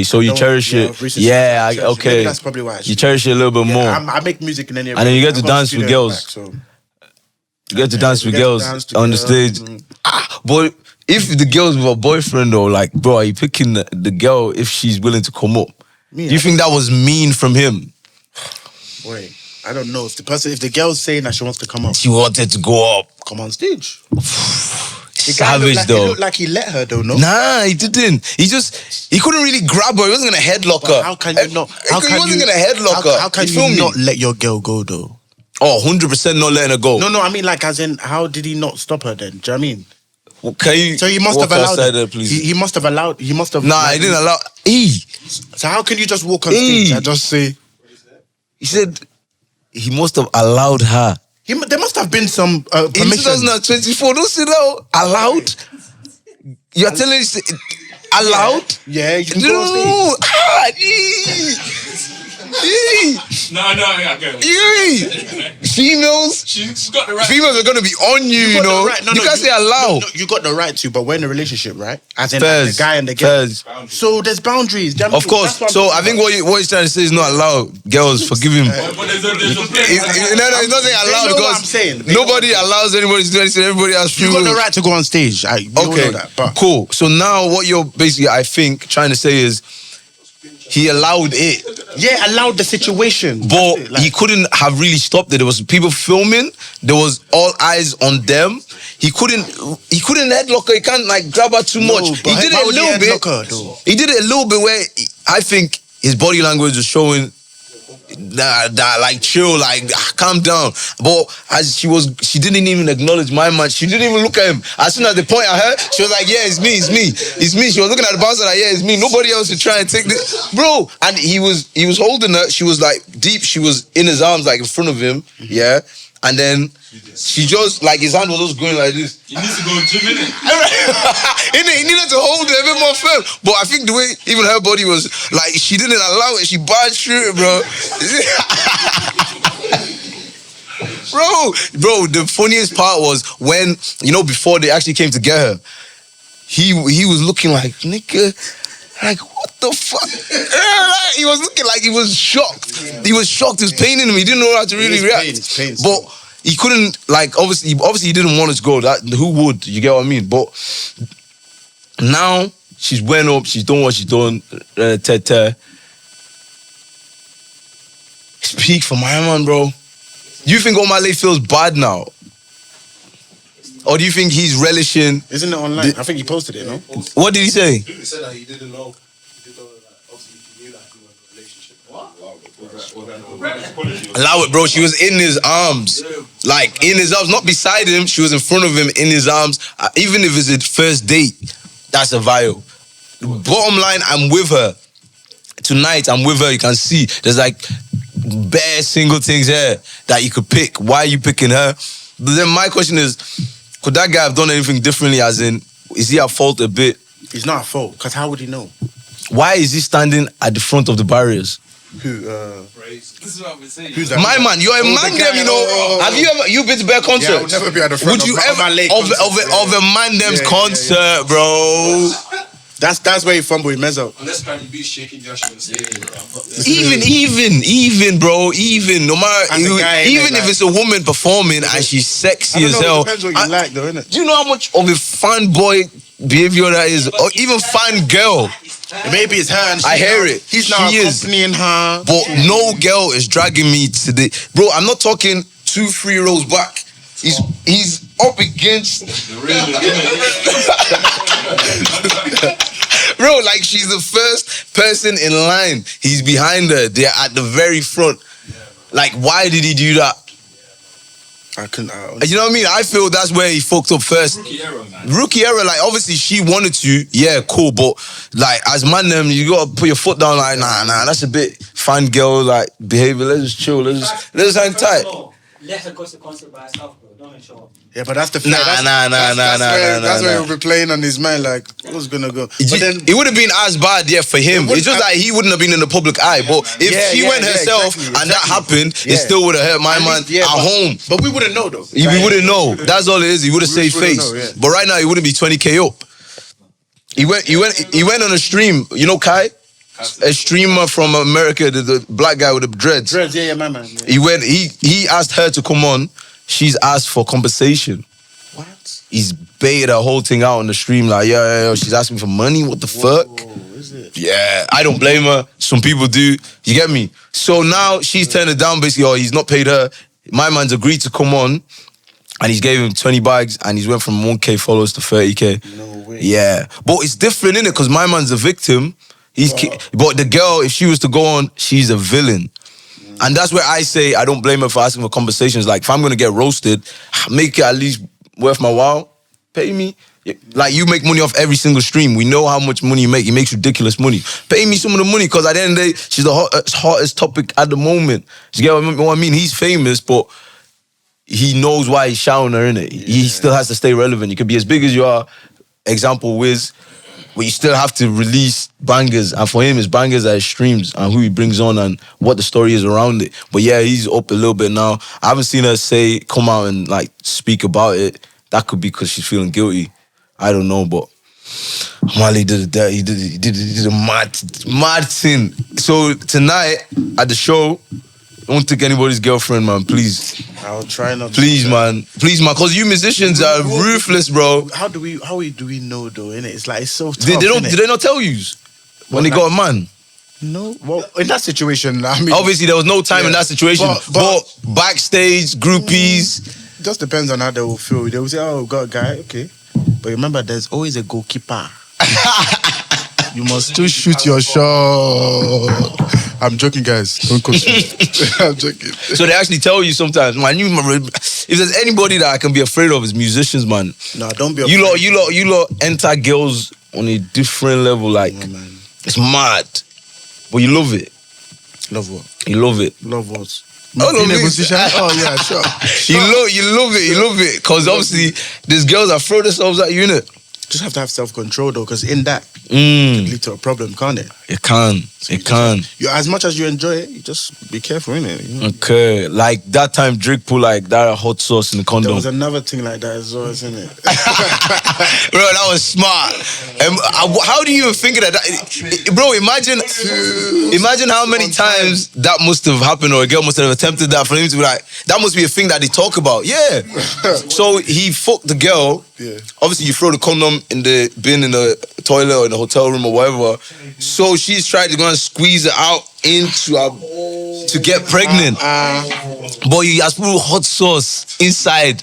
So you cherish it. Yeah, okay. Maybe that's probably why. You cherish it a little bit more. I make music and then and then you get to dance with girls. You get to dance with girls on the stage. But if the girl's with a boyfriend though, like, bro, are you picking the girl if she's willing to come up? Do you think that was mean from him? Boy, I don't know. If the girl's saying that she wants to come up, she wanted to go up, come on stage. Savage though. It looked like he let her though, no? Nah, he didn't. He couldn't really grab her. He wasn't gonna headlock her. How can you not? He wasn't gonna headlock her. How can you not let your girl go though? Oh, 100% not letting her go. No, I mean like as in, how did he not stop her then? Do you know what I mean? Well, can you? So he must have allowed. There, please? He must have allowed. He must have. Nah, he didn't allow. So how can you just walk on stage and just say? He said he must have allowed her. There must have been some permission. In 2024, don't say that. Allowed? You're telling us allowed? Yeah, you can go on stage. No, okay. Females? She's got the right. Females are going to be on you, you know. Right. You can't say allow. No, you got the right to, but we're in a relationship, right? As in Fairs, like, the guy and the girl. So there's boundaries. Of course. So I think what he's trying to say is not allow girls, forgive him. But there's a it's not saying allow because nobody allows anybody to do anything. Everybody has free will. You got the right to go on stage. Okay, know that, cool. So now what you're basically, I think, trying to say is he allowed it. Yeah, allowed the situation. But he couldn't have really stopped it. There was people filming. There was all eyes on them. He couldn't headlock her. He can't like grab her too much. He did it a little bit. He did it a little bit where I think his body language was showing that like chill, like calm down. But as she didn't even acknowledge my man. She didn't even look at him. As soon as they point at her, she was like, yeah, it's me. She was looking at the bouncer like, yeah, it's me. Nobody else would try and take this, bro. And he was holding her. She was like deep. She was in his arms, like in front of him. Yeah. And then she just, like, his hand was just going like this. He needs to go 2 minutes. He needed to hold it a bit more firm. But I think the way even her body was, like, she didn't allow it. She barged through it, bro. Bro, the funniest part was when, before they actually came to get her, he was looking like, nigga, like, what the fuck? He was looking like he was shocked. He was shocked. It was paining him. He didn't know how to really react. But he couldn't, like, obviously he didn't want us to go. Who would? You get what I mean? But now she's went up. She's done what she's done. It's peak for my man, bro. You think Omale feels bad now? Or do you think he's relishing? Isn't it online? I think he posted it, no? What did he say? He said that he didn't know. He didn't know that obviously he knew that he was in a relationship. What? Allow it, bro. She was in his arms. Like, in his arms. Not beside him. She was in front of him, in his arms. Even if it's a first date, that's a vibe. Bottom line, I'm with her. Tonight, I'm with her. You can see there's like bare single things here that you could pick. Why are you picking her? But then my question is, could that guy have done anything differently? As in, is he at fault a bit? He's not at fault, because how would he know? Why is he standing at the front of the barriers? Who? This is what I've been saying. Who's that? My man, you're a man them, you know. Have you been to bear concerts? Yeah, I would never be at the front Would you of ever my late of concerts, a man them's Yeah, concert, bro? That's where he fumbled, he mess up. Unless Cardi B shaking Josh on the stage, bro. Even, bro, even no matter, And the guy, even if like- it's a woman performing and she's sexy as hell. It depends what you like, though, innit? Do you know how much of a fanboy behavior that is, or even fan girl? Maybe it's her. And I hear it. He's now She is. accompanying her. But no girl is dragging me today, bro. I'm not talking 2-3 rows back. He's up against. Bro, like she's the first person in line. He's behind her. They're at the very front. Like, why did he do that? I couldn't. You know what I mean? I feel that's where he fucked up first. Rookie error, man. Rookie error, like obviously she wanted to, yeah, cool, but like as man them, you gotta put your foot down, like nah, that's a bit fan girl like behavior. Let's just chill, let's hang tight. Let her go to the concert by herself, bro. Don't show up. Yeah, but that's the That's where he'll be playing on his mind, like, what's gonna go? But then it would have been as bad, yeah, for him. It's just like he wouldn't have been in the public eye. But if she went herself and that happened, it still would have hurt my man at home. But we wouldn't know, though. We wouldn't know. That's all it is. He would have saved wouldn't face. know, yeah. But right now, he wouldn't be 20K up. He went on a stream. You know Kai? A streamer from America, the black guy with the dreads. Yeah, my man. Yeah. He asked her to come on. She's asked for compensation. What? He's baited the whole thing out on the stream, like, yo, she's asking for money. What the fuck? Is it? Yeah, I don't blame her. Some people do. You get me? So now she's turned it down, basically. Oh, he's not paid her. My man's agreed to come on, and he's gave him 20 bags, and he's went from 1K followers to 30K. No way. Yeah, but it's different, innit? Because my man's a victim. But the girl, if she was to go on, she's a villain. And that's where I say I don't blame her for asking for conversations. Like, if I'm going to get roasted, make it at least worth my while. Pay me. Like, you make money off every single stream. We know how much money you make. He makes ridiculous money. Pay me some of the money, because at the end of the day, she's the hottest topic at the moment. You get what I mean? He's famous, but he knows why he's shouting her, innit? Yeah. He still has to stay relevant. You could be as big as you are. Example, Wiz. But you still have to release bangers. And for him, it's bangers at his streams and who he brings on and what the story is around it. But yeah, he's up a little bit now. I haven't seen her come out and like speak about it. That could be because she's feeling guilty. I don't know, but Mali did that. He did a mad thing. So tonight at the show, don't take anybody's girlfriend, man. Please. I'll try not to. Please, man. Please, man. Because you musicians are ruthless, bro. How do we know, though, innit? It's like, it's so tough, Did innit? they not tell you when they got a man? No. Well, in that situation, I mean... Obviously, there was no time in that situation. But backstage, groupies... It just depends on how they will feel. They will say, oh, we got a guy, okay. But remember, there's always a goalkeeper. You must still shoot your shot. I'm joking, guys. Don't confuse. I'm joking. So they actually tell you sometimes, man. If there's anybody that I can be afraid of, it's musicians, man. No, don't be afraid. You lot enter girls on a different level. Like, man. It's mad, but you love it. Love what? You love it. Love what? Being a musician? Oh yeah, sure. You love it, because obviously there's girls that throw themselves at you, innit? Just have to have self-control, though, because in that, it can lead to a problem, can't it? It can. You, as much as you enjoy it, you just be careful, innit? You know? Okay. Like that time Drake put like that hot sauce in the condom. There was another thing like that as well, isn't it? Bro, that was smart. How do you even think of that? Bro, imagine how many times that must have happened, or a girl must have attempted that, for him to be like, that must be a thing that they talk about. Yeah. So he fucked the girl. Yeah. Obviously, you throw the condom in the bin in the toilet or in the hotel room or whatever. So she's tried to go and squeeze it out into her to get pregnant. Boy, you has put hot sauce inside.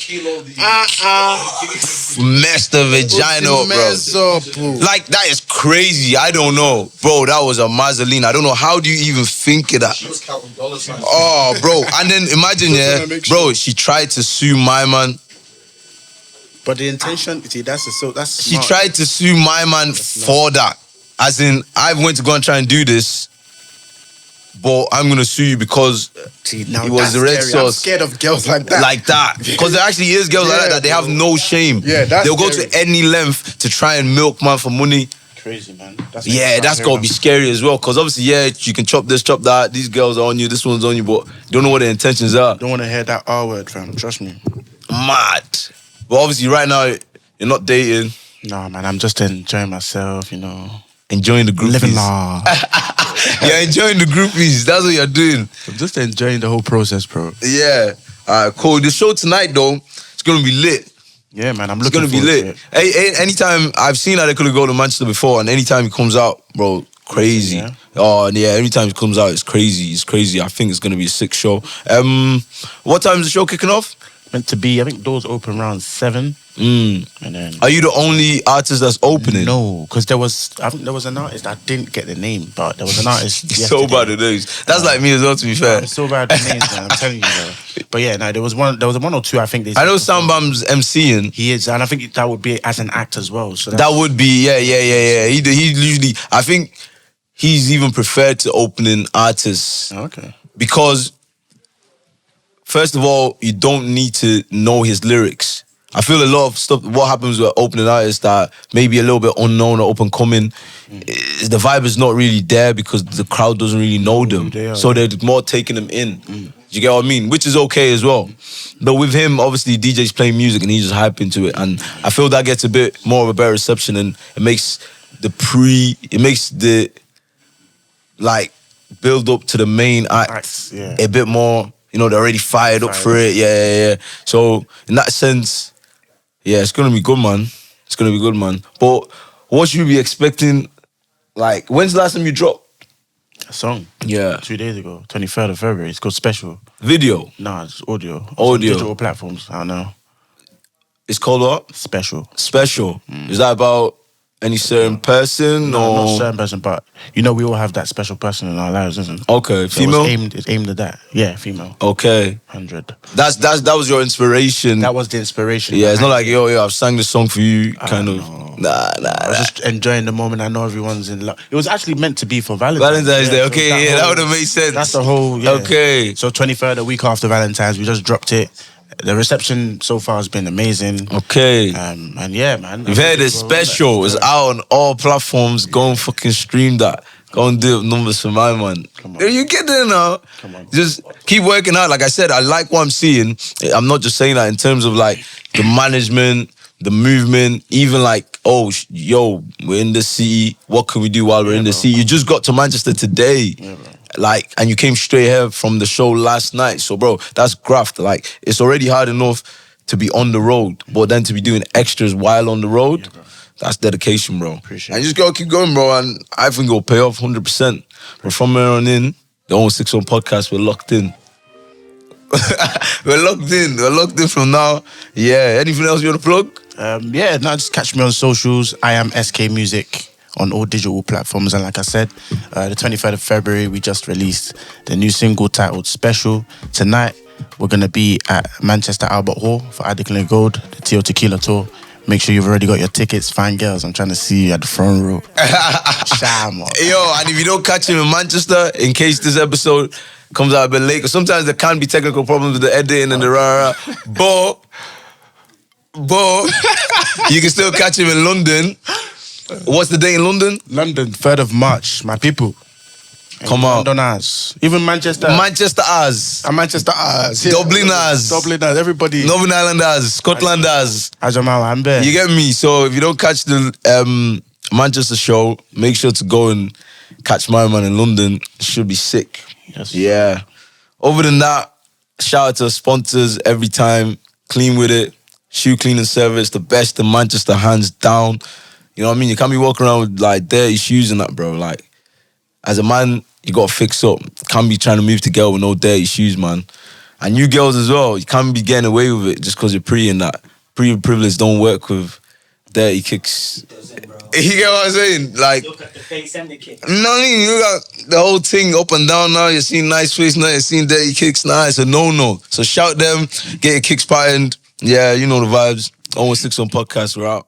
Messed the vagina up, bro. Like, that is crazy. I don't know. Bro, that was a Mazzoline. I don't know. How do you even think of that? She was counting dollar signs. Oh, bro. And then imagine, yeah, bro, she tried to sue my man. But the intention, see, that's She tried to sue my man for that. As in, I went to go and try and do this, but I'm gonna sue you because see, now it was the red sauce. I'm scared of girls like that. Like that. Because there actually is girls like that. They have no shame. Yeah, that's They'll go scary. to any length to try and milk man for money. Crazy, man. That's gotta be scary as well. Because obviously, yeah, you can chop this, chop that. These girls are on you, this one's on you, but you don't know what their intentions are. Don't want to hear that R word, fam. Trust me. Mad. But obviously, right now, you're not dating. No, man, I'm just enjoying myself, you know. Enjoying the groupies. Living large. You're enjoying the groupies. That's what you're doing. I'm just enjoying the whole process, bro. Yeah. Alright, cool. The show tonight, though, it's gonna be lit. Yeah, man, I'm It's looking gonna be forward to lit. it. Hey, anytime I've seen how they could go to Manchester before, and anytime he comes out, bro, crazy. Yeah. Oh, and yeah, every time he comes out, it's crazy. It's crazy. I think it's gonna be a sick show. What time is the show kicking off? Meant to be, I think doors open around 7. And then Are you the only artist that's opening? no, because I think there was an artist, I didn't get the name, but there was an artist So yesterday. bad at those. That's like me as well, to be fair. I'm so bad with names, man. I'm telling you, bro. But yeah, no, there was one or two. I think they. I know Soundbomb's MCing. He is, and I think that would be as an act as well. So That would be, yeah. He usually, I think he's even preferred to opening artists okay. because, first of all, you don't need to know his lyrics. I feel a lot of stuff, what happens with opening artists that maybe a little bit unknown or up and coming, the vibe is not really there because the crowd doesn't really know them. So they're more taking them in. You get what I mean? Which is okay as well. But with him, obviously, DJ's playing music and he's just hype into it. And I feel that gets a bit more of a better reception and it makes the like, build up to the main act a bit more, you know, they're already fired up for it. Yeah. So, in that sense, yeah, it's gonna be good, man. It's gonna be good, man. But what should we be expecting? Like, when's the last time you dropped A song. Yeah. 2 days ago, 23rd of February. It's called Special. Video? Nah, it's audio. It's Audio. on digital platforms. I don't know. It's called what? Special. Special. Is that about any certain person No, or? not a certain person, but you know we all have that special person in our lives, isn't it? Okay, So female? it's aimed at that. Yeah, female. Okay. 100. That was your inspiration. That was the inspiration. Yeah, it's not like, yo, I've sang the song for you, kind of. Nah. I was just enjoying the moment. I know everyone's in love. It was actually meant to be for Valentine's. Valentine's Day, so okay, that would have made sense. That's the whole, yeah. Okay. So 23rd, a week after Valentine's, we just dropped it. The reception so far has been amazing. Okay. And yeah, man. You've heard it, Special. It's out on all platforms. Go and fucking stream that. Go and do numbers for my man. Come on. You get there now. Come on. Just keep working out. Like I said, I like what I'm seeing. I'm not just saying that in terms of like the management, the movement, even like, oh, yo, we're in the city. What can we do while we're in the city? You just got to Manchester today. Yeah, bro. Like, and you came straight here from the show last night. So, bro, that's graft. Like, it's already hard enough to be on the road, but then to be doing extras while on the road, that's dedication, bro. Appreciate and you just gotta keep going, bro. And I think it'll pay off 100%. But from here on in, the 061 podcast, we're locked in. We're locked in. We're locked in from now. Yeah. Anything else you want to plug? Yeah, now just catch me on socials. I am SK Music on all digital platforms. And like I said, the 23rd of February, we just released the new single titled Special. Tonight, we're going to be at Manchester Albert Hall for Adequately Gold, the Tio Tequila Tour. Make sure you've already got your tickets. Fine girls, I'm trying to see you at the front row. Sham. Yo, and if you don't catch him in Manchester, in case this episode comes out a bit late, because sometimes there can be technical problems with the editing and the rah-rah, but you can still catch him in London. What's the day in London? London, 3rd of March, my people. Come on. Londoners. Even Manchester. Manchester as. And Manchesterers. Dubliners. Dubliners, everybody. Northern Islanders. Scotlanders. Ajamal, I'm there. You get me? So if you don't catch the Manchester show, make sure to go and catch my man in London. It should be sick. Yes. Yeah. Other than that, shout out to sponsors every time. Clean with it. Shoe cleaning service, the best in Manchester, hands down. You know what I mean? You can't be walking around with like dirty shoes and that, bro. Like, as a man, you gotta fix up. Can't be trying to move to girl with no dirty shoes, man. And you girls as well, you can't be getting away with it just because you're pretty and that. Pretty privilege don't work with dirty kicks. Doesn't, bro. You get what I'm saying? Like, Look at the face and the kick. no, I mean, you got the whole thing up and down now. You're seeing nice face now, you're seeing dirty kicks now. It's a no-no. So shout them, get your kicks patterned. Yeah, you know the vibes. 016 on podcast, we're out.